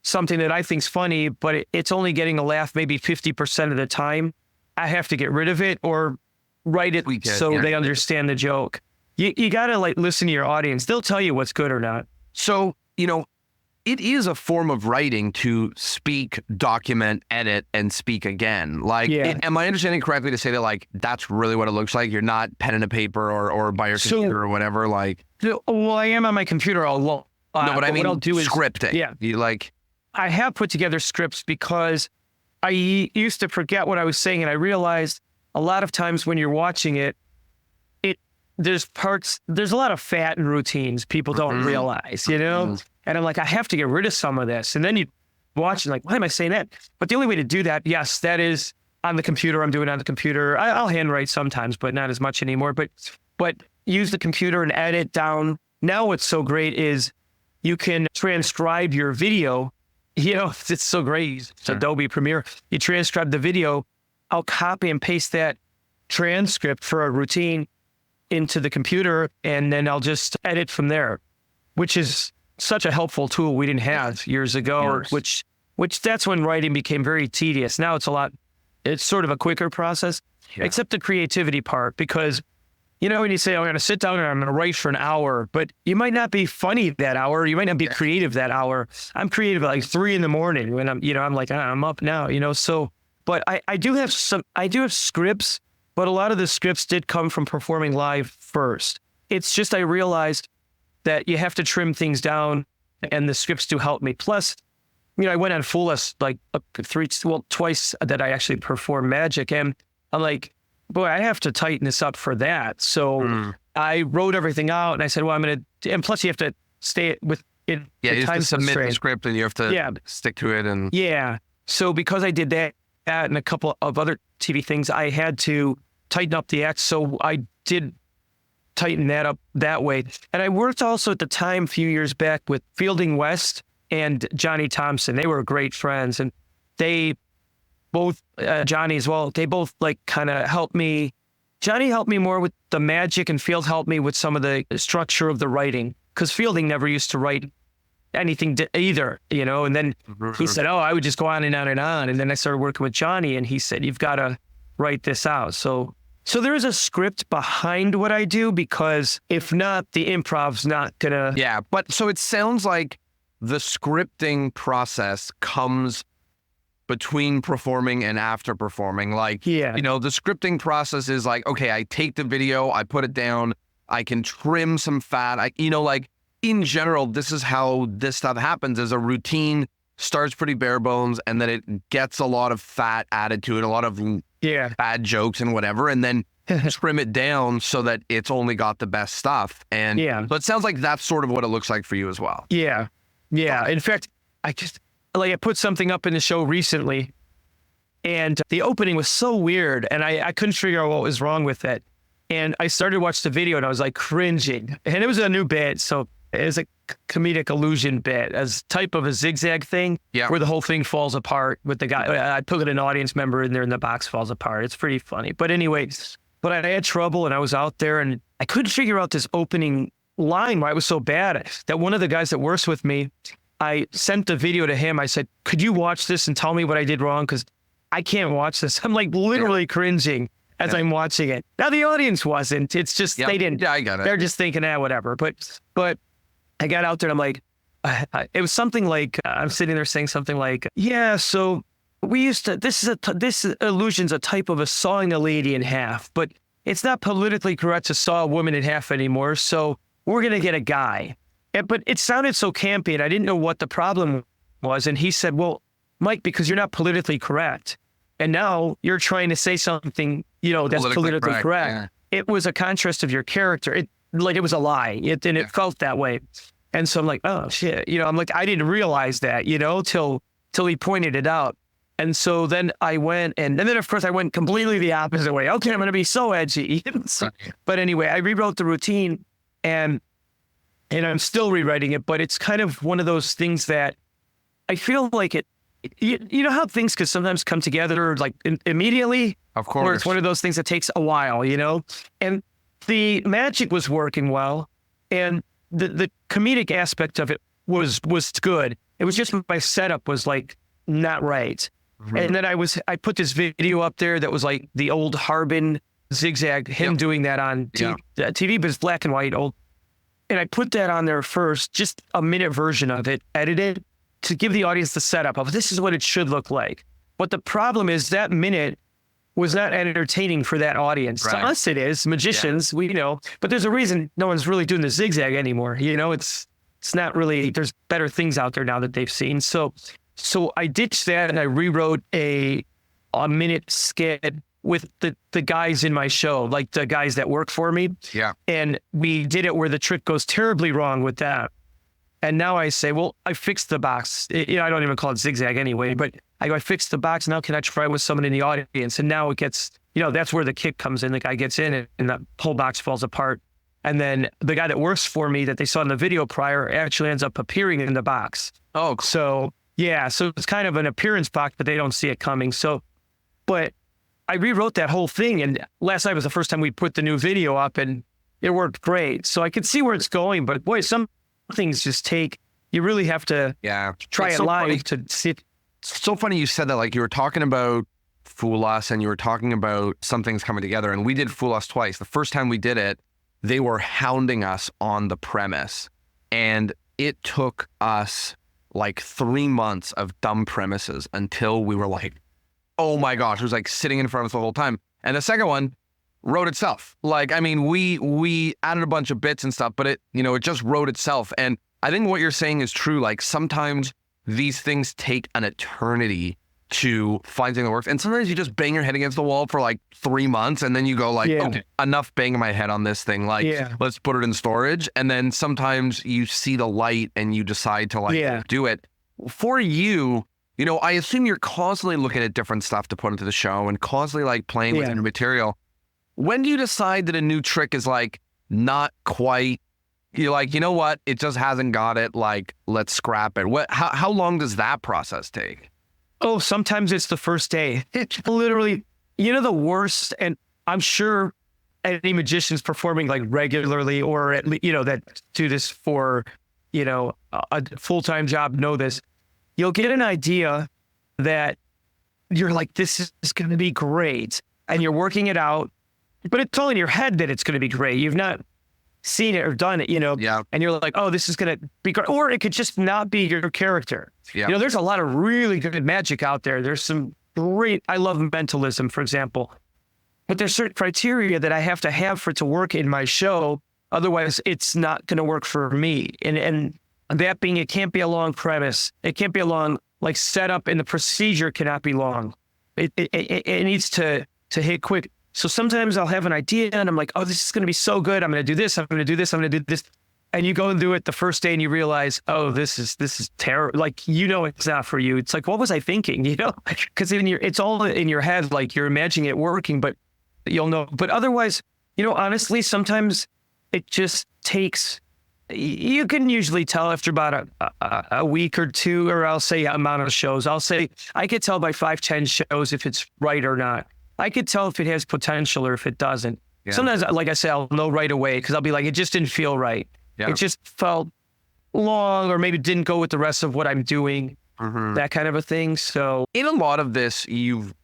something that I think's funny, but it's only getting a laugh maybe 50% of the time, I have to get rid of it or write it so they understand the joke. You got to listen to your audience. They'll tell you what's good or not. So, it is a form of writing to speak, document, edit, and speak again. Am I understanding correctly to say that that's really what it looks like? You're not pen and a paper or by your computer or whatever? Well, I am on my computer a lot. No, but I mean what I'll do is scripting. Yeah. You I have put together scripts because I used to forget what I was saying, and I realized a lot of times when you're watching it, there's a lot of fat and routines people don't realize, And I'm like, I have to get rid of some of this. And then you watch and why am I saying that? But the only way to do that, yes, that is on the computer. I'm doing it on the computer. I'll handwrite sometimes, but not as much anymore. But use the computer and edit down. Now what's so great is you can transcribe your video. It's so great. It's Adobe Premiere. You transcribe the video. I'll copy and paste that transcript for a routine into the computer, and then I'll just edit from there, which is such a helpful tool we didn't have years ago, which that's when writing became very tedious. Now it's sort of a quicker process, except the creativity part, because when you say, I'm going to sit down and I'm going to write for an hour, but you might not be funny that hour. You might not be creative that hour. I'm creative at 3 a.m. when I'm like, I'm up now, so, but I do have scripts, but a lot of the scripts did come from performing live first. It's just, I realized that you have to trim things down and the scripts do help me. Plus, I went on Fool Us twice that I actually performed magic. And I'm like, boy, I have to tighten this up for that. So I wrote everything out and I said, well, I'm going to, and plus you have to stay with it. Yeah, you have to submit the script and you have to stick to it. And so because I did that and a couple of other TV things, I had to tighten up the act. So I did tighten that up that way. And I worked also at the time, a few years back, with Fielding West and Johnny Thompson. They were great friends, and they both, Johnny as well, they both kind of helped me. Johnny helped me more with the magic, and Field helped me with some of the structure of the writing, because Fielding never used to write anything either, and then he said, oh, I would just go on and on and on. And then I started working with Johnny, and he said, you've got to write this out. So there is a script behind what I do, because if not, the improv's not gonna. Yeah, but so it sounds like the scripting process comes between performing and after performing. The scripting process is okay, I take the video, I put it down, I can trim some fat. in general, this is how this stuff happens, is a routine starts pretty bare bones and then it gets a lot of fat added to it, a lot of bad jokes and whatever, and then trim it down so that it's only got the best stuff. And so it sounds like that's sort of what it looks like for you as well. Yeah. In fact, I put something up in the show recently and the opening was so weird and I couldn't figure out what was wrong with it. And I started to watch the video and I was like cringing. And it was a new bit, so it was a comedic illusion bit, as type of a zigzag thing where the whole thing falls apart with the guy. I put an audience member in there and the box falls apart. It's pretty funny. But anyway, but I had trouble and I was out there and I couldn't figure out this opening line why it was so bad that one of the guys that works with me, I sent the video to him. I said, could you watch this and tell me what I did wrong? Because I can't watch this. I'm like literally cringing as I'm watching it. Now the audience wasn't. It's just they didn't. Yeah, I got it. They're just thinking, whatever. But I got out there and I'm like, it was something like I'm sitting there saying something like, so we used to. This illusion's a type of a sawing a lady in half, but it's not politically correct to saw a woman in half anymore. So we're gonna get a guy. But it sounded so campy, and I didn't know what the problem was. And he said, "Well, Mike, because you're not politically correct, and now you're trying to say something, that's politically correct. Yeah. It was a contrast of your character. It was a lie. It felt that way. And so I'm like, oh shit, I'm like, I didn't realize that, till he pointed it out. And so then I went, and then of course I went completely the opposite way. Okay, I'm going to be so edgy. But anyway, I rewrote the routine, and I'm still rewriting it. But it's kind of one of those things that I feel like it. You know how things could sometimes come together like immediately? Of course. Where it's one of those things that takes a while, And the magic was working well, and the comedic aspect of it was good. It was just my setup was like not right. Mm-hmm. And then I put this video up there that was like the old Harbin zigzag, him doing that on TV, but it's black and white old. And I put that on there first, just a minute version of it, edited, to give the audience the setup of this is what it should look like. But the problem is that minute was not entertaining for that audience. Right. To us, it is. Magicians, we know. But there's a reason no one's really doing the zigzag anymore. It's not really, there's better things out there now that they've seen. So I ditched that and I rewrote a minute skit with the guys in my show, like the guys that work for me. Yeah. And we did it where the trick goes terribly wrong with that. And now I say, well, I fixed the box. I don't even call it zigzag anyway, but I fixed the box. Now can I try with someone in the audience? And now it gets, that's where the kick comes in. The guy gets in and the whole box falls apart. And then the guy that works for me that they saw in the video prior actually ends up appearing in the box. Oh, so so it's kind of an appearance box, but they don't see it coming. So, but I rewrote that whole thing. And last night was the first time we put the new video up and it worked great. So I could see where it's going, but boy, some things just you really have to try it live to see it. It's so funny you said that, like you were talking about Fool Us and you were talking about some things coming together, and we did Fool Us twice. The first time we did it, they were hounding us on the premise, and it took us like 3 months of dumb premises until we were like, oh my gosh, it was like sitting in front of us the whole time. And the second one wrote itself. Like, I mean, we added a bunch of bits and stuff, but it just wrote itself. And I think what you're saying is true. Like sometimes these things take an eternity to find something that works. And sometimes you just bang your head against the wall for like 3 months and then you go like, okay, enough banging my head on this thing. Like, let's put it in storage. And then sometimes you see the light and you decide to do it. For you, I assume you're constantly looking at different stuff to put into the show and constantly like playing with new material. When do you decide that a new trick is like not quite, you're like, you know what, it just hasn't got it, like, let's scrap it. How long does that process take? Oh, sometimes it's the first day. It's literally, the worst, and I'm sure any magicians performing like regularly or at least, that do this for, a full-time job know this. You'll get an idea that you're like, this is going to be great. And you're working it out, but it's all in your head that it's going to be great. You've not seen it or done it, and you're like, oh, this is going to be great. Or it could just not be your character. Yeah. There's a lot of really good magic out there. There's some great, I love mentalism, for example, but there's certain criteria that I have to have for it to work in my show. Otherwise, it's not going to work for me. And that being, it can't be a long premise. It can't be a long like setup, and the procedure cannot be long. It needs to hit quick. So sometimes I'll have an idea and I'm like, oh, this is going to be so good. I'm going to do this. I'm going to do this. I'm going to do this. And you go and do it the first day and you realize, oh, this is terrible. Like, it's not for you. It's like, what was I thinking? Because it's all in your head. Like you're imagining it working, but you'll know. But otherwise, honestly, sometimes it just takes, you can usually tell after about a week or two, or I'll say amount of shows. I'll say, I could tell by 5-10 shows if it's right or not. I could tell if it has potential or if it doesn't. Yeah. Sometimes, like I say, I'll know right away because I'll be like, it just didn't feel right. Yeah. It just felt long, or maybe didn't go with the rest of what I'm doing, that kind of a thing. So in a lot of this, you've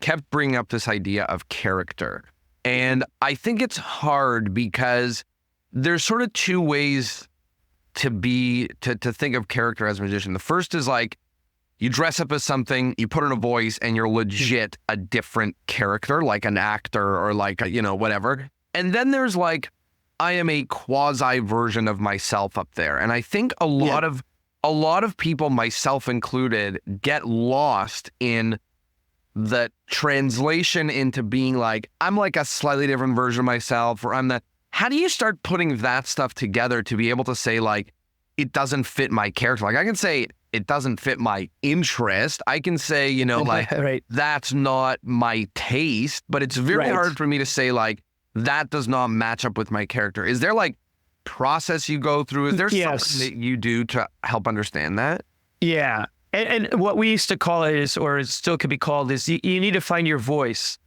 kept bringing up this idea of character. And I think it's hard because there's sort of two ways to think of character as a magician. The first is like, you dress up as something, you put in a voice, and you're legit a different character, like an actor or like, whatever. And then there's like, I am a quasi version of myself up there. And I think a lot of people, myself included, get lost in the translation into being like, I'm like a slightly different version of myself, or how do you start putting that stuff together to be able to say like, it doesn't fit my character? Like I can say it doesn't fit my interest. I can say, like, right. That's not my taste, but it's very hard for me to say like, that does not match up with my character. Is there like process you go through? Is there something that you do to help understand that? Yeah. And what we used to call it is, or it still could be called, is you need to find your voice.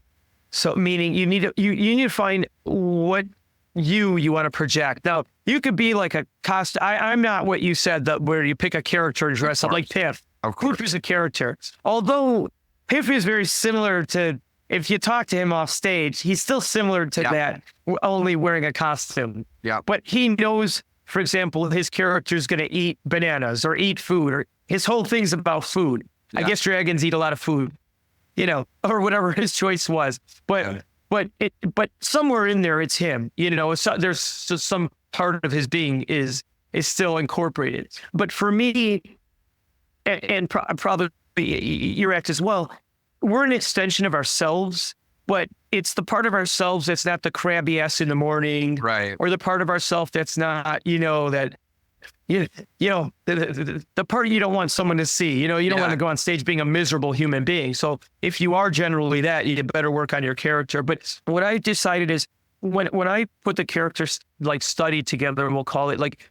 So meaning you need to find what you want to project. Now, you could be like a cost. I'm not what you said, that where you pick a character and dress up like Piff. Of course. Piff is a character. Although Piff is very similar to, if you talk to him off stage, he's still similar to that, only wearing a costume. Yeah. But he knows, for example, his character is going to eat bananas or eat food, or his whole thing's about food. Yeah. I guess dragons eat a lot of food, or whatever his choice was. But somewhere in there, it's him. So there's just some part of his being is still incorporated. But for me, and probably your act as well, we're an extension of ourselves, but it's the part of ourselves that's not the crabby ass in the morning, right? Or the part of ourselves that's not, the part you don't want someone to see. You don't want to go on stage being a miserable human being. So if you are generally that, you better work on your character. But what I decided is when I put the characters like study together, we'll call it, like,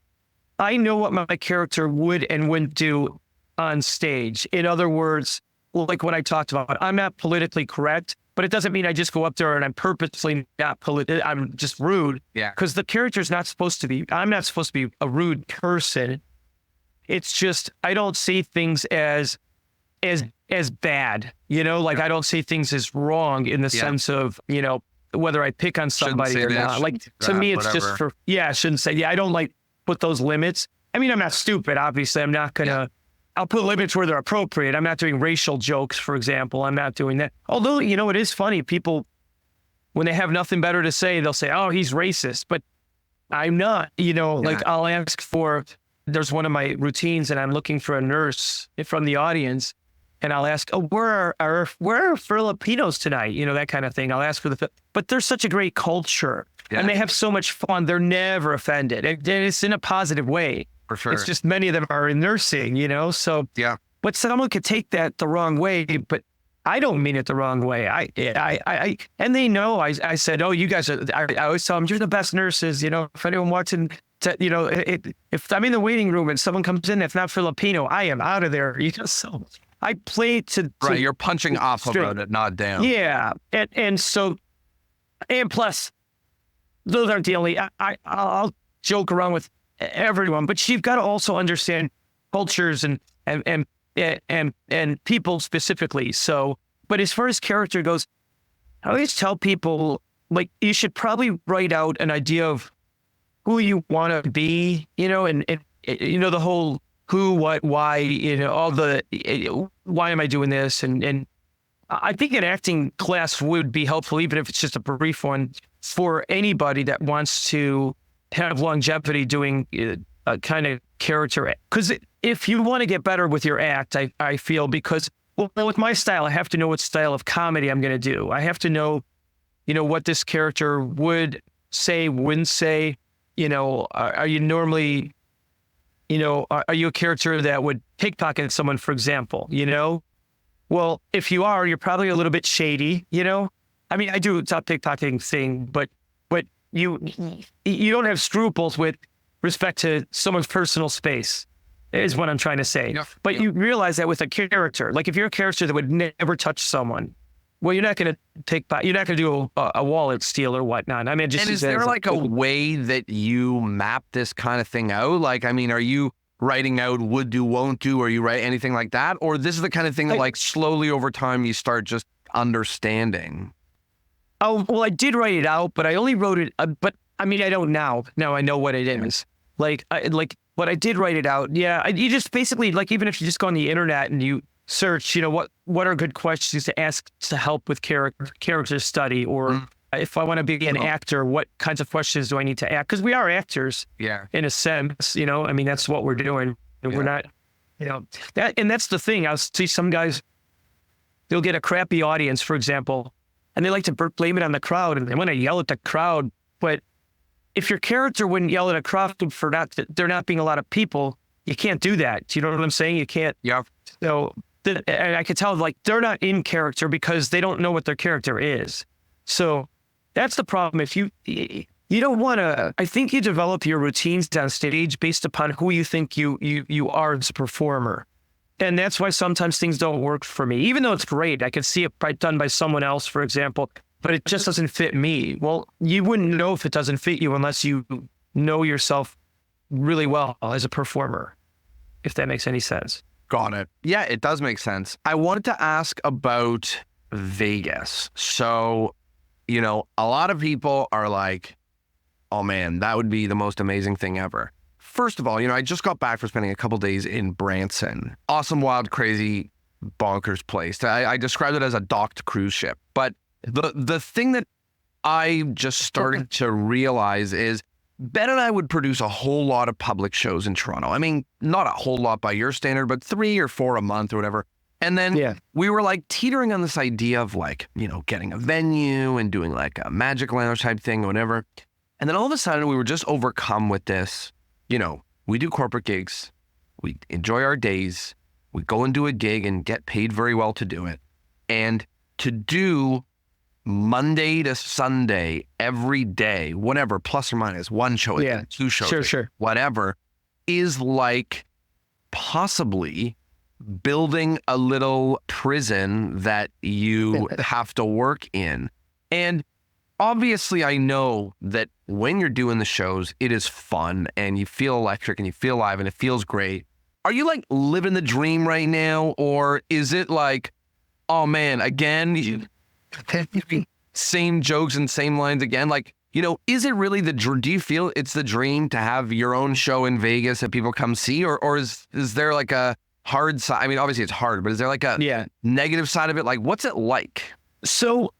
I know what my character would and wouldn't do on stage. In other words, like what I talked about, I'm not politically correct, but it doesn't mean I just go up there and I'm purposely not I'm just rude. Yeah. Because the character's not supposed to be, I'm not supposed to be a rude person. It's just, I don't see things as bad, like I don't see things as wrong in the sense of, whether I pick on somebody or not. Like to me, it's just for, I shouldn't say, I don't like put those limits. I mean, I'm not stupid, obviously. I'm not going to, I'll put limits where they're appropriate. I'm not doing racial jokes, for example. I'm not doing that. Although, it is funny. People, when they have nothing better to say, they'll say, oh, he's racist. But I'm not, like I'll ask for, there's one of my routines and I'm looking for a nurse from the audience. And I'll ask, oh, where are Filipinos tonight? That kind of thing. I'll ask for but there's such a great culture and they have so much fun. They're never offended. And it's in a positive way. For sure. It's just many of them are in nursing, so. Yeah. But someone could take that the wrong way, but I don't mean it the wrong way. I and they know, I said, oh, you guys are, I always tell them, you're the best nurses, if anyone wants if I'm in the waiting room and someone comes in that's not Filipino, I am out of there, so I play to right, you're punching off about it, not down. Yeah. And so, and plus, those aren't the only, I'll joke around with everyone, but you've got to also understand cultures and people specifically. So, but as far as character goes, I always tell people, like, you should probably write out an idea of who you want to be, and the whole who, what, why, all the, why am I doing this? And I think an acting class would be helpful, even if it's just a brief one, for anybody that wants to have longevity doing a kind of character. Because if you want to get better with your act, I feel, because well, with my style, I have to know what style of comedy I'm going to do. I have to know, what this character would say, wouldn't say. Are you normally, are you a character that would pickpocket someone, for example, Well, if you are, you're probably a little bit shady, I mean, I do, it's not pickpocketing thing, but you don't have scruples with respect to someone's personal space, is what I'm trying to say. Yep. But you realize that with a character, like if you're a character that would never touch someone, well, you're not going to you're not going to do a wallet steal or whatnot. I mean, just. And is there like a way that you map this kind of thing out? Like, I mean, are you writing out would do, won't do? Or you write anything like that? Or this is the kind of thing that like slowly over time you start just understanding? Oh, well, I did write it out, but I only wrote it, but I mean, I don't now. Now I know what it is. But I did write it out. Yeah, you just basically, like, even if you just go on the internet and you search, what are good questions to ask to help with character study, or if I want to be an actor, what kinds of questions do I need to ask? Because we are actors, in a sense, I mean, that's what we're doing. And we're not, and that's the thing. I'll see some guys, they'll get a crappy audience, for example, and they like to blame it on the crowd, and they want to yell at the crowd. But if your character wouldn't yell at a crowd for there not being a lot of people, you can't do that. Do you know what I'm saying? You can't. Yeah. So, and I could tell, like, they're not in character because they don't know what their character is. So that's the problem. If you don't want to, I think you develop your routines on stage based upon who you think you are as a performer. And that's why sometimes things don't work for me, even though it's great. I could see it done by someone else, for example, but it just doesn't fit me. Well, you wouldn't know if it doesn't fit you unless you know yourself really well as a performer, if that makes any sense. Got it. Yeah, it does make sense. I wanted to ask about Vegas. So, a lot of people are like, oh man, that would be the most amazing thing ever. First of all, I just got back from spending a couple days in Branson. Awesome, wild, crazy, bonkers place. I described it as a docked cruise ship. But the thing that I just started to realize is Ben and I would produce a whole lot of public shows in Toronto. I mean, not a whole lot by your standard, but 3 or 4 a month or whatever. And then we were like teetering on this idea of like, getting a venue and doing like a Magic Lounge type thing or whatever. And then all of a sudden we were just overcome with this. We do corporate gigs. We enjoy our days. We go and do a gig and get paid very well to do it. And to do Monday to Sunday, every day, whatever, plus or minus, 1 show, 2 shows, sure. whatever, is like possibly building a little prison that you have to work in. And obviously, I know that when you're doing the shows, it is fun and you feel electric and you feel live and it feels great. Are you like living the dream right now? Or is it like, oh man, again, same jokes and same lines again? Like, is it really do you feel it's the dream to have your own show in Vegas that people come see? Or is there like a hard side? I mean, obviously it's hard, but is there like a negative side of it? Like, what's it like? So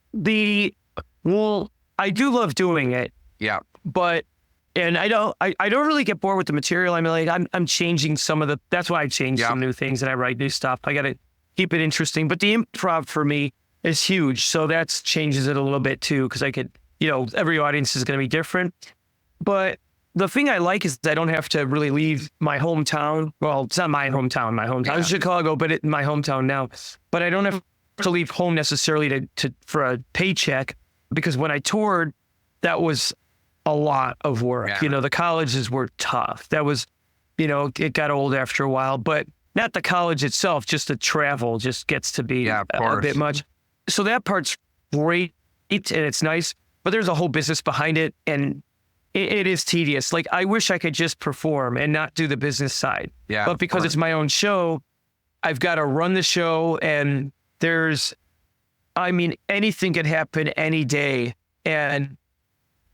well, I do love doing it. Yeah. And I don't really get bored with the material. I mean, like I'm changing that's why I changed some new things and I write new stuff. I got to keep it interesting. But the improv for me is huge. So that changes it a little bit too, because I could, every audience is going to be different. But the thing I like is I don't have to really leave my hometown. Well, it's not my hometown. My hometown is Chicago, but it's my hometown now. But I don't have to leave home necessarily for a paycheck, because when I toured, that was a lot of work. Yeah. The colleges were tough. That was, it got old after a while, but not the college itself, just the travel just gets to be a bit much. So that part's great and it's nice, but there's a whole business behind it and it is tedious. Like, I wish I could just perform and not do the business side. Yeah. But because it's my own show, I've got to run the show and anything can happen any day and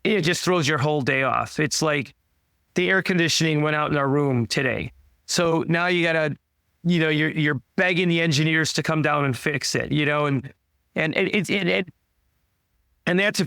it just throws your whole day off. It's like the air conditioning went out in our room today. So now you gotta, you're begging the engineers to come down and fix it, and that's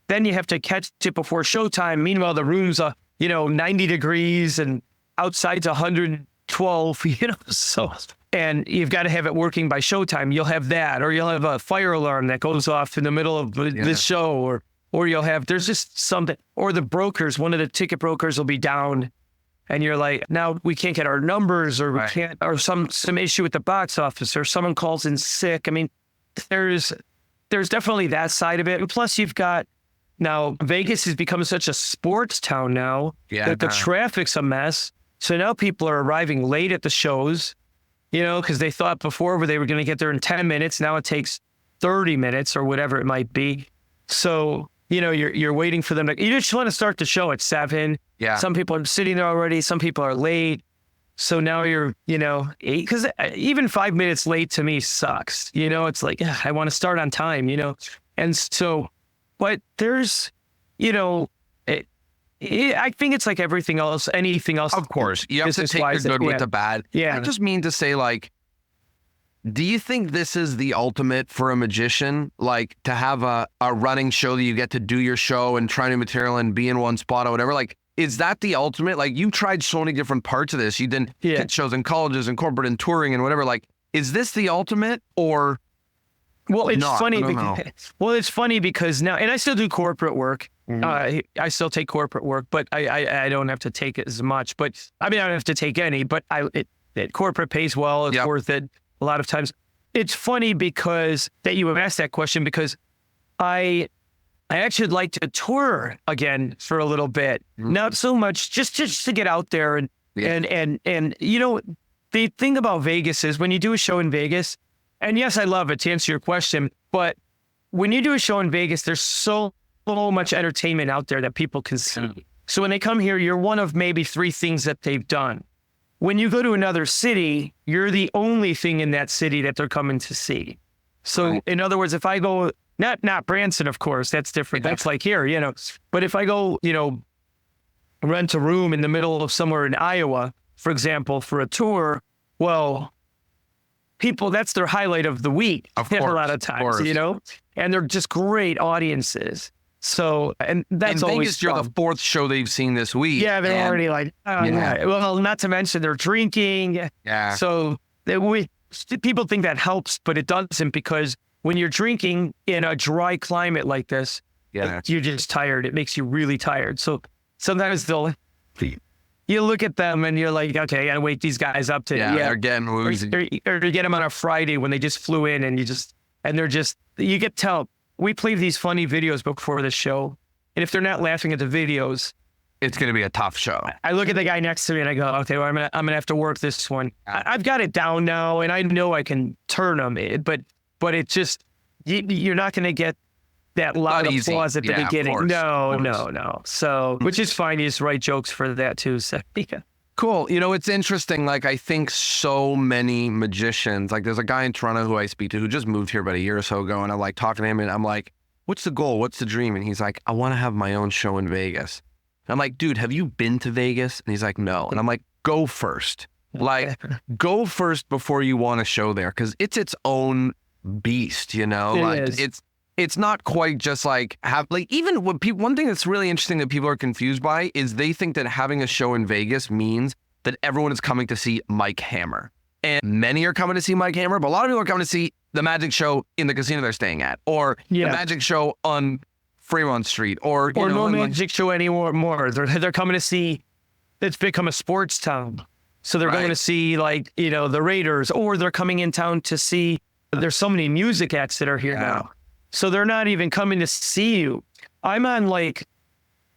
then you have to catch it before showtime. Meanwhile, the room's 90 degrees and outside's 112, so, and you've got to have it working by showtime. You'll have that, or you'll have a fire alarm that goes off in the middle of this show, or you'll have, there's just something, or the brokers, one of the ticket brokers will be down and you're like, now we can't get our numbers, or we can't, or some issue with the box office, or someone calls in sick. I mean, there's definitely that side of it. And plus you've got, now Vegas has become such a sports town now that the traffic's a mess. So now people are arriving late at the shows, because they thought before they were going to get there in 10 minutes. Now it takes 30 minutes or whatever it might be. So, you're waiting for them you just want to start the show at 7. Yeah. Some people are sitting there already. Some people are late. So now you're, 8, because even 5 minutes late to me sucks. It's like, I want to start on time, And so, but there's, I think it's like everything else, anything else. Of course, you have to take the good with the bad. Yeah. I just mean to say, do you think this is the ultimate for a magician? Like, to have a running show that you get to do your show and try new material and be in one spot or whatever? Like, is that the ultimate? Like, you've tried so many different parts of this. You did hit shows in colleges and corporate and touring and whatever. Like, is this the ultimate or? Well, it's not? funny. It's funny because now, and I still do corporate work. I still take corporate work, but I don't have to take it as much. But I mean, I don't have to take any. But corporate pays well. It's worth it. A lot of times. It's funny because that you have asked that question, because I actually would like to tour again for a little bit. Not so much just to get out there and the thing about Vegas is when you do a show in Vegas, and yes, I love it, to answer your question, but when you do a show in Vegas, there's so much entertainment out there that people can see. So when they come here, you're one of maybe 3 things that they've done. When you go to another city, you're the only thing in that city that they're coming to see. So in other words, if I go, not Branson, of course, that's different. That's like here, but if I go, rent a room in the middle of somewhere in Iowa, for example, for a tour, well, people, that's their highlight of the week a lot of times, and they're just great audiences. So, and that's always Vegas, you're the 4th show they've seen this week. Yeah, they're already like, well, not to mention they're drinking. Yeah. So people think that helps, but it doesn't, because when you're drinking in a dry climate like this, you're just tired. It makes you really tired. So sometimes you look at them and you're like, okay, I gotta wake these guys up to they're getting woozy. Or to get them on a Friday when they just flew in and you get tell. We play these funny videos before the show, and if they're not laughing at the videos, it's going to be a tough show. I look at the guy next to me and I go, okay, well, I'm gonna have to work this one. I've got it down now, and I know I can turn them, but it just, you're not going to get that loud applause at the beginning. No. So, which is fine. You just write jokes for that too. So, Cool. It's interesting. Like, I think so many magicians, like there's a guy in Toronto who I speak to who just moved here about a year or so ago. And I'm like talking to him and I'm like, what's the goal? What's the dream? And he's like, I want to have my own show in Vegas. And I'm like, dude, have you been to Vegas? And he's like, no. And I'm like, go first. Like, go first before you want a show there. Cause it's its own beast, It's not quite just like even when people, one thing that's really interesting that people are confused by is they think that having a show in Vegas means that everyone is coming to see Mike Hammer. And many are coming to see Mike Hammer, but a lot of people are coming to see the magic show in the casino they're staying at, or the magic show on Fremont Street, or no magic show anymore. They're coming to see, it's become a sports town. So they're going to see the Raiders, or they're coming in town to see, there's so many music acts that are here now. So they're not even coming to see you. I'm on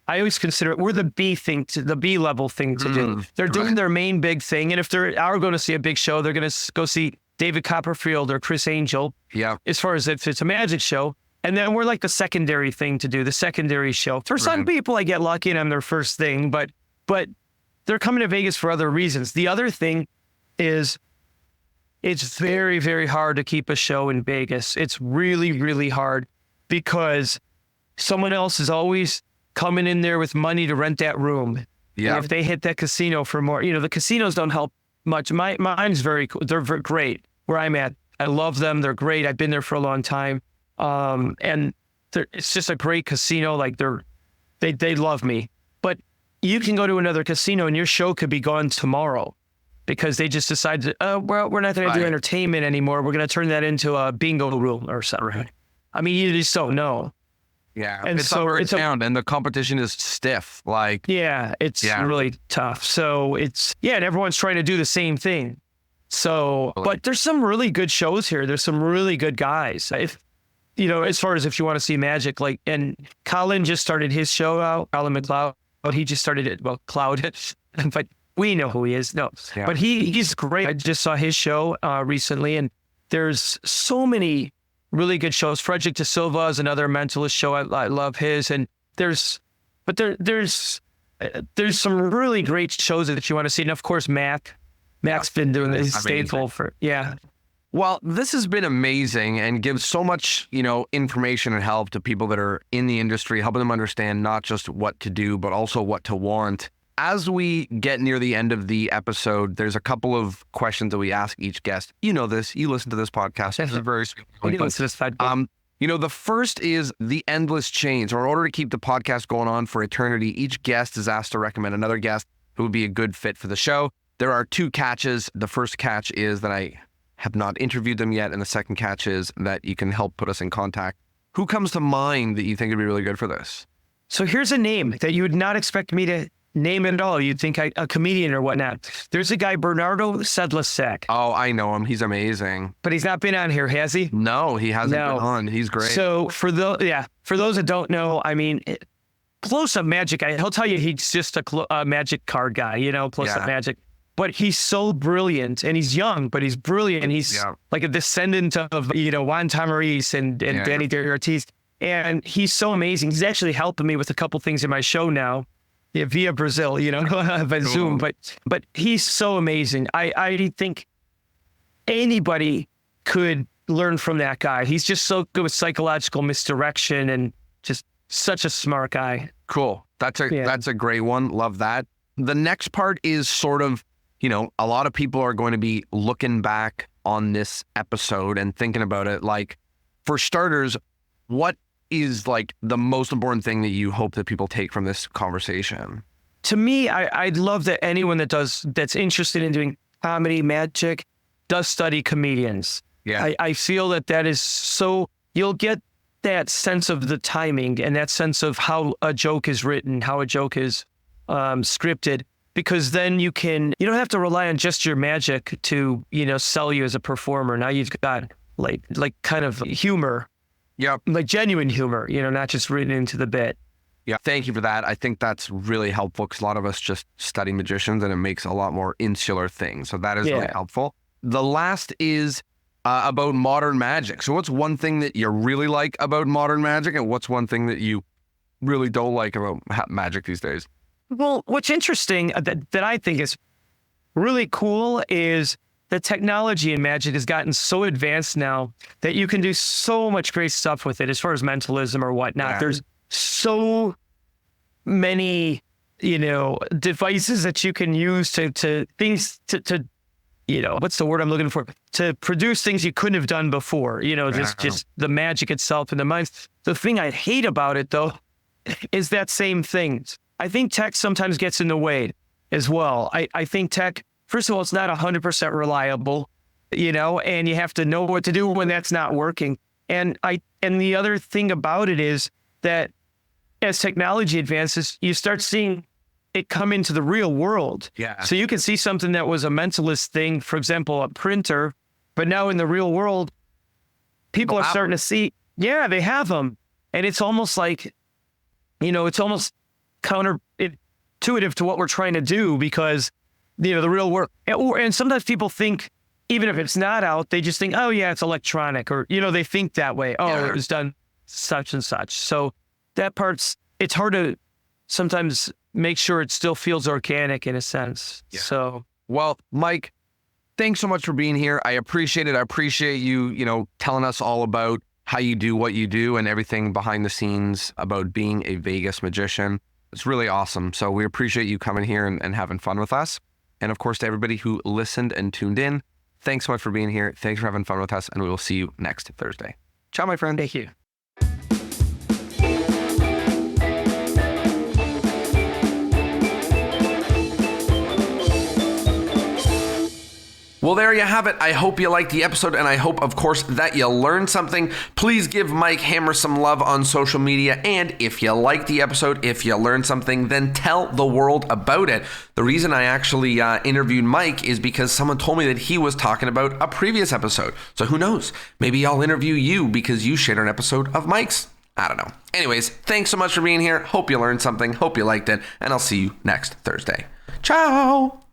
I always consider it, we're the the B level thing to do. They're doing their main big thing. And if they are going to see a big show, they're going to go see David Copperfield or Chris Angel. Yeah. As far as if it's a magic show. And then we're like the secondary thing to do, the secondary show. For some people, I get lucky and I'm their first thing, but they're coming to Vegas for other reasons. The other thing is, it's very, very hard to keep a show in Vegas. It's really, really hard because someone else is always coming in there with money to rent that room. Yeah. And if they hit that casino for more, the casinos don't help much. Mine's they're great where I'm at. I love them. They're great. I've been there for a long time. And it's just a great casino. Like they love me. But, you can go to another casino and your show could be gone tomorrow because they just decided, well, we're not going to do entertainment anymore. We're going to turn that into a bingo room or something. Right. I mean, you just don't know. Yeah. And it's so it's down, and the competition is stiff. Like, it's really tough. So and everyone's trying to do the same thing. So, but there's some really good shows here. There's some really good guys. If, as far as if you want to see magic, like, and Colin just started his show out, Colin McLeod. He just started it. Well, Cloud, but we know who he is. No, but he's great. I just saw his show recently, and there's so many really good shows. Frederick De Silva is another mentalist show. I love his, and there's some really great shows that you want to see. And of course, Mac's been doing this staple for Well, this has been amazing and gives so much, information and help to people that are in the industry, helping them understand not just what to do, but also what to want. As we get near the end of the episode, there's a couple of questions that we ask each guest. You know this. You listen to this podcast. This is very the first is the endless chain. So in order to keep the podcast going on for eternity, each guest is asked to recommend another guest who would be a good fit for the show. There are 2 catches. The first catch is that I have not interviewed them yet, and the second catch is that you can help put us in contact. Who comes to mind that you think would be really good for this? So here's a name that you would not expect me to name at all. You'd think a comedian or whatnot. There's a guy, Bernardo Sedlacek. Oh, I know him. He's amazing. But he's not been on here, has he? No, he hasn't been on. He's great. So for those that don't know, I mean, close-up magic guy, he'll tell you he's just a magic card guy, close-up magic. But he's so brilliant, and he's young, but he's brilliant. He's like a descendant of, Juan Tamariz and Danny De Ortiz. And he's so amazing. He's actually helping me with a couple things in my show now, via Brazil, by Zoom. But he's so amazing. I think anybody could learn from that guy. He's just so good with psychological misdirection and just such a smart guy. Cool. That's a great one. Love that. The next part is sort of, a lot of people are going to be looking back on this episode and thinking about it. Like, for starters, what is like the most important thing that you hope that people take from this conversation? To me, I'd love that anyone that's interested in doing comedy, magic, does study comedians. Yeah. I feel that is so, you'll get that sense of the timing and that sense of how a joke is written, how a joke is scripted, because then you don't have to rely on just your magic to, sell you as a performer. Now you've got like kind of humor. Yep. Like genuine humor, not just written into the bit. Yeah. Thank you for that. I think that's really helpful because a lot of us just study magicians and it makes a lot more insular things. So that is really helpful. The last is about modern magic. So what's one thing that you really like about modern magic, and what's one thing that you really don't like about magic these days? Well, what's interesting that I think is really cool is the technology in magic has gotten so advanced now that you can do so much great stuff with it as far as mentalism or whatnot. Yeah. There's so many, devices that you can use to things to what's the word I'm looking for? To produce things you couldn't have done before, just the magic itself and the minds. The thing I hate about it, though, is that same thing. I think tech sometimes gets in the way as well. I think tech, first of all, it's not 100% reliable, and you have to know what to do when that's not working. And the other thing about it is that as technology advances, you start seeing it come into the real world. Yeah. So you can see something that was a mentalist thing, for example, a printer, but now in the real world, people are starting to see, they have them. And it's almost like, it's almost counterintuitive to what we're trying to do because, the real world. And sometimes people think, even if it's not out, they just think, oh, yeah, it's electronic. Or, they think that way. Oh, it was done such and such. So that part's, it's hard to sometimes make sure it still feels organic in a sense. Yeah. So, well, Mike, thanks so much for being here. I appreciate it. I appreciate you, telling us all about how you do what you do and everything behind the scenes about being a Vegas magician. It's really awesome. So we appreciate you coming here and having fun with us. And of course, to everybody who listened and tuned in, thanks so much for being here. Thanks for having fun with us. And we will see you next Thursday. Ciao, my friend. Thank you. Well, there you have it. I hope you liked the episode, and I hope, of course, that you learned something. Please give Mike Hammer some love on social media, and if you liked the episode, if you learned something, then tell the world about it. The reason I actually interviewed Mike is because someone told me that he was talking about a previous episode. So who knows? Maybe I'll interview you because you shared an episode of Mike's. I don't know. Anyways, thanks so much for being here. Hope you learned something. Hope you liked it, and I'll see you next Thursday. Ciao!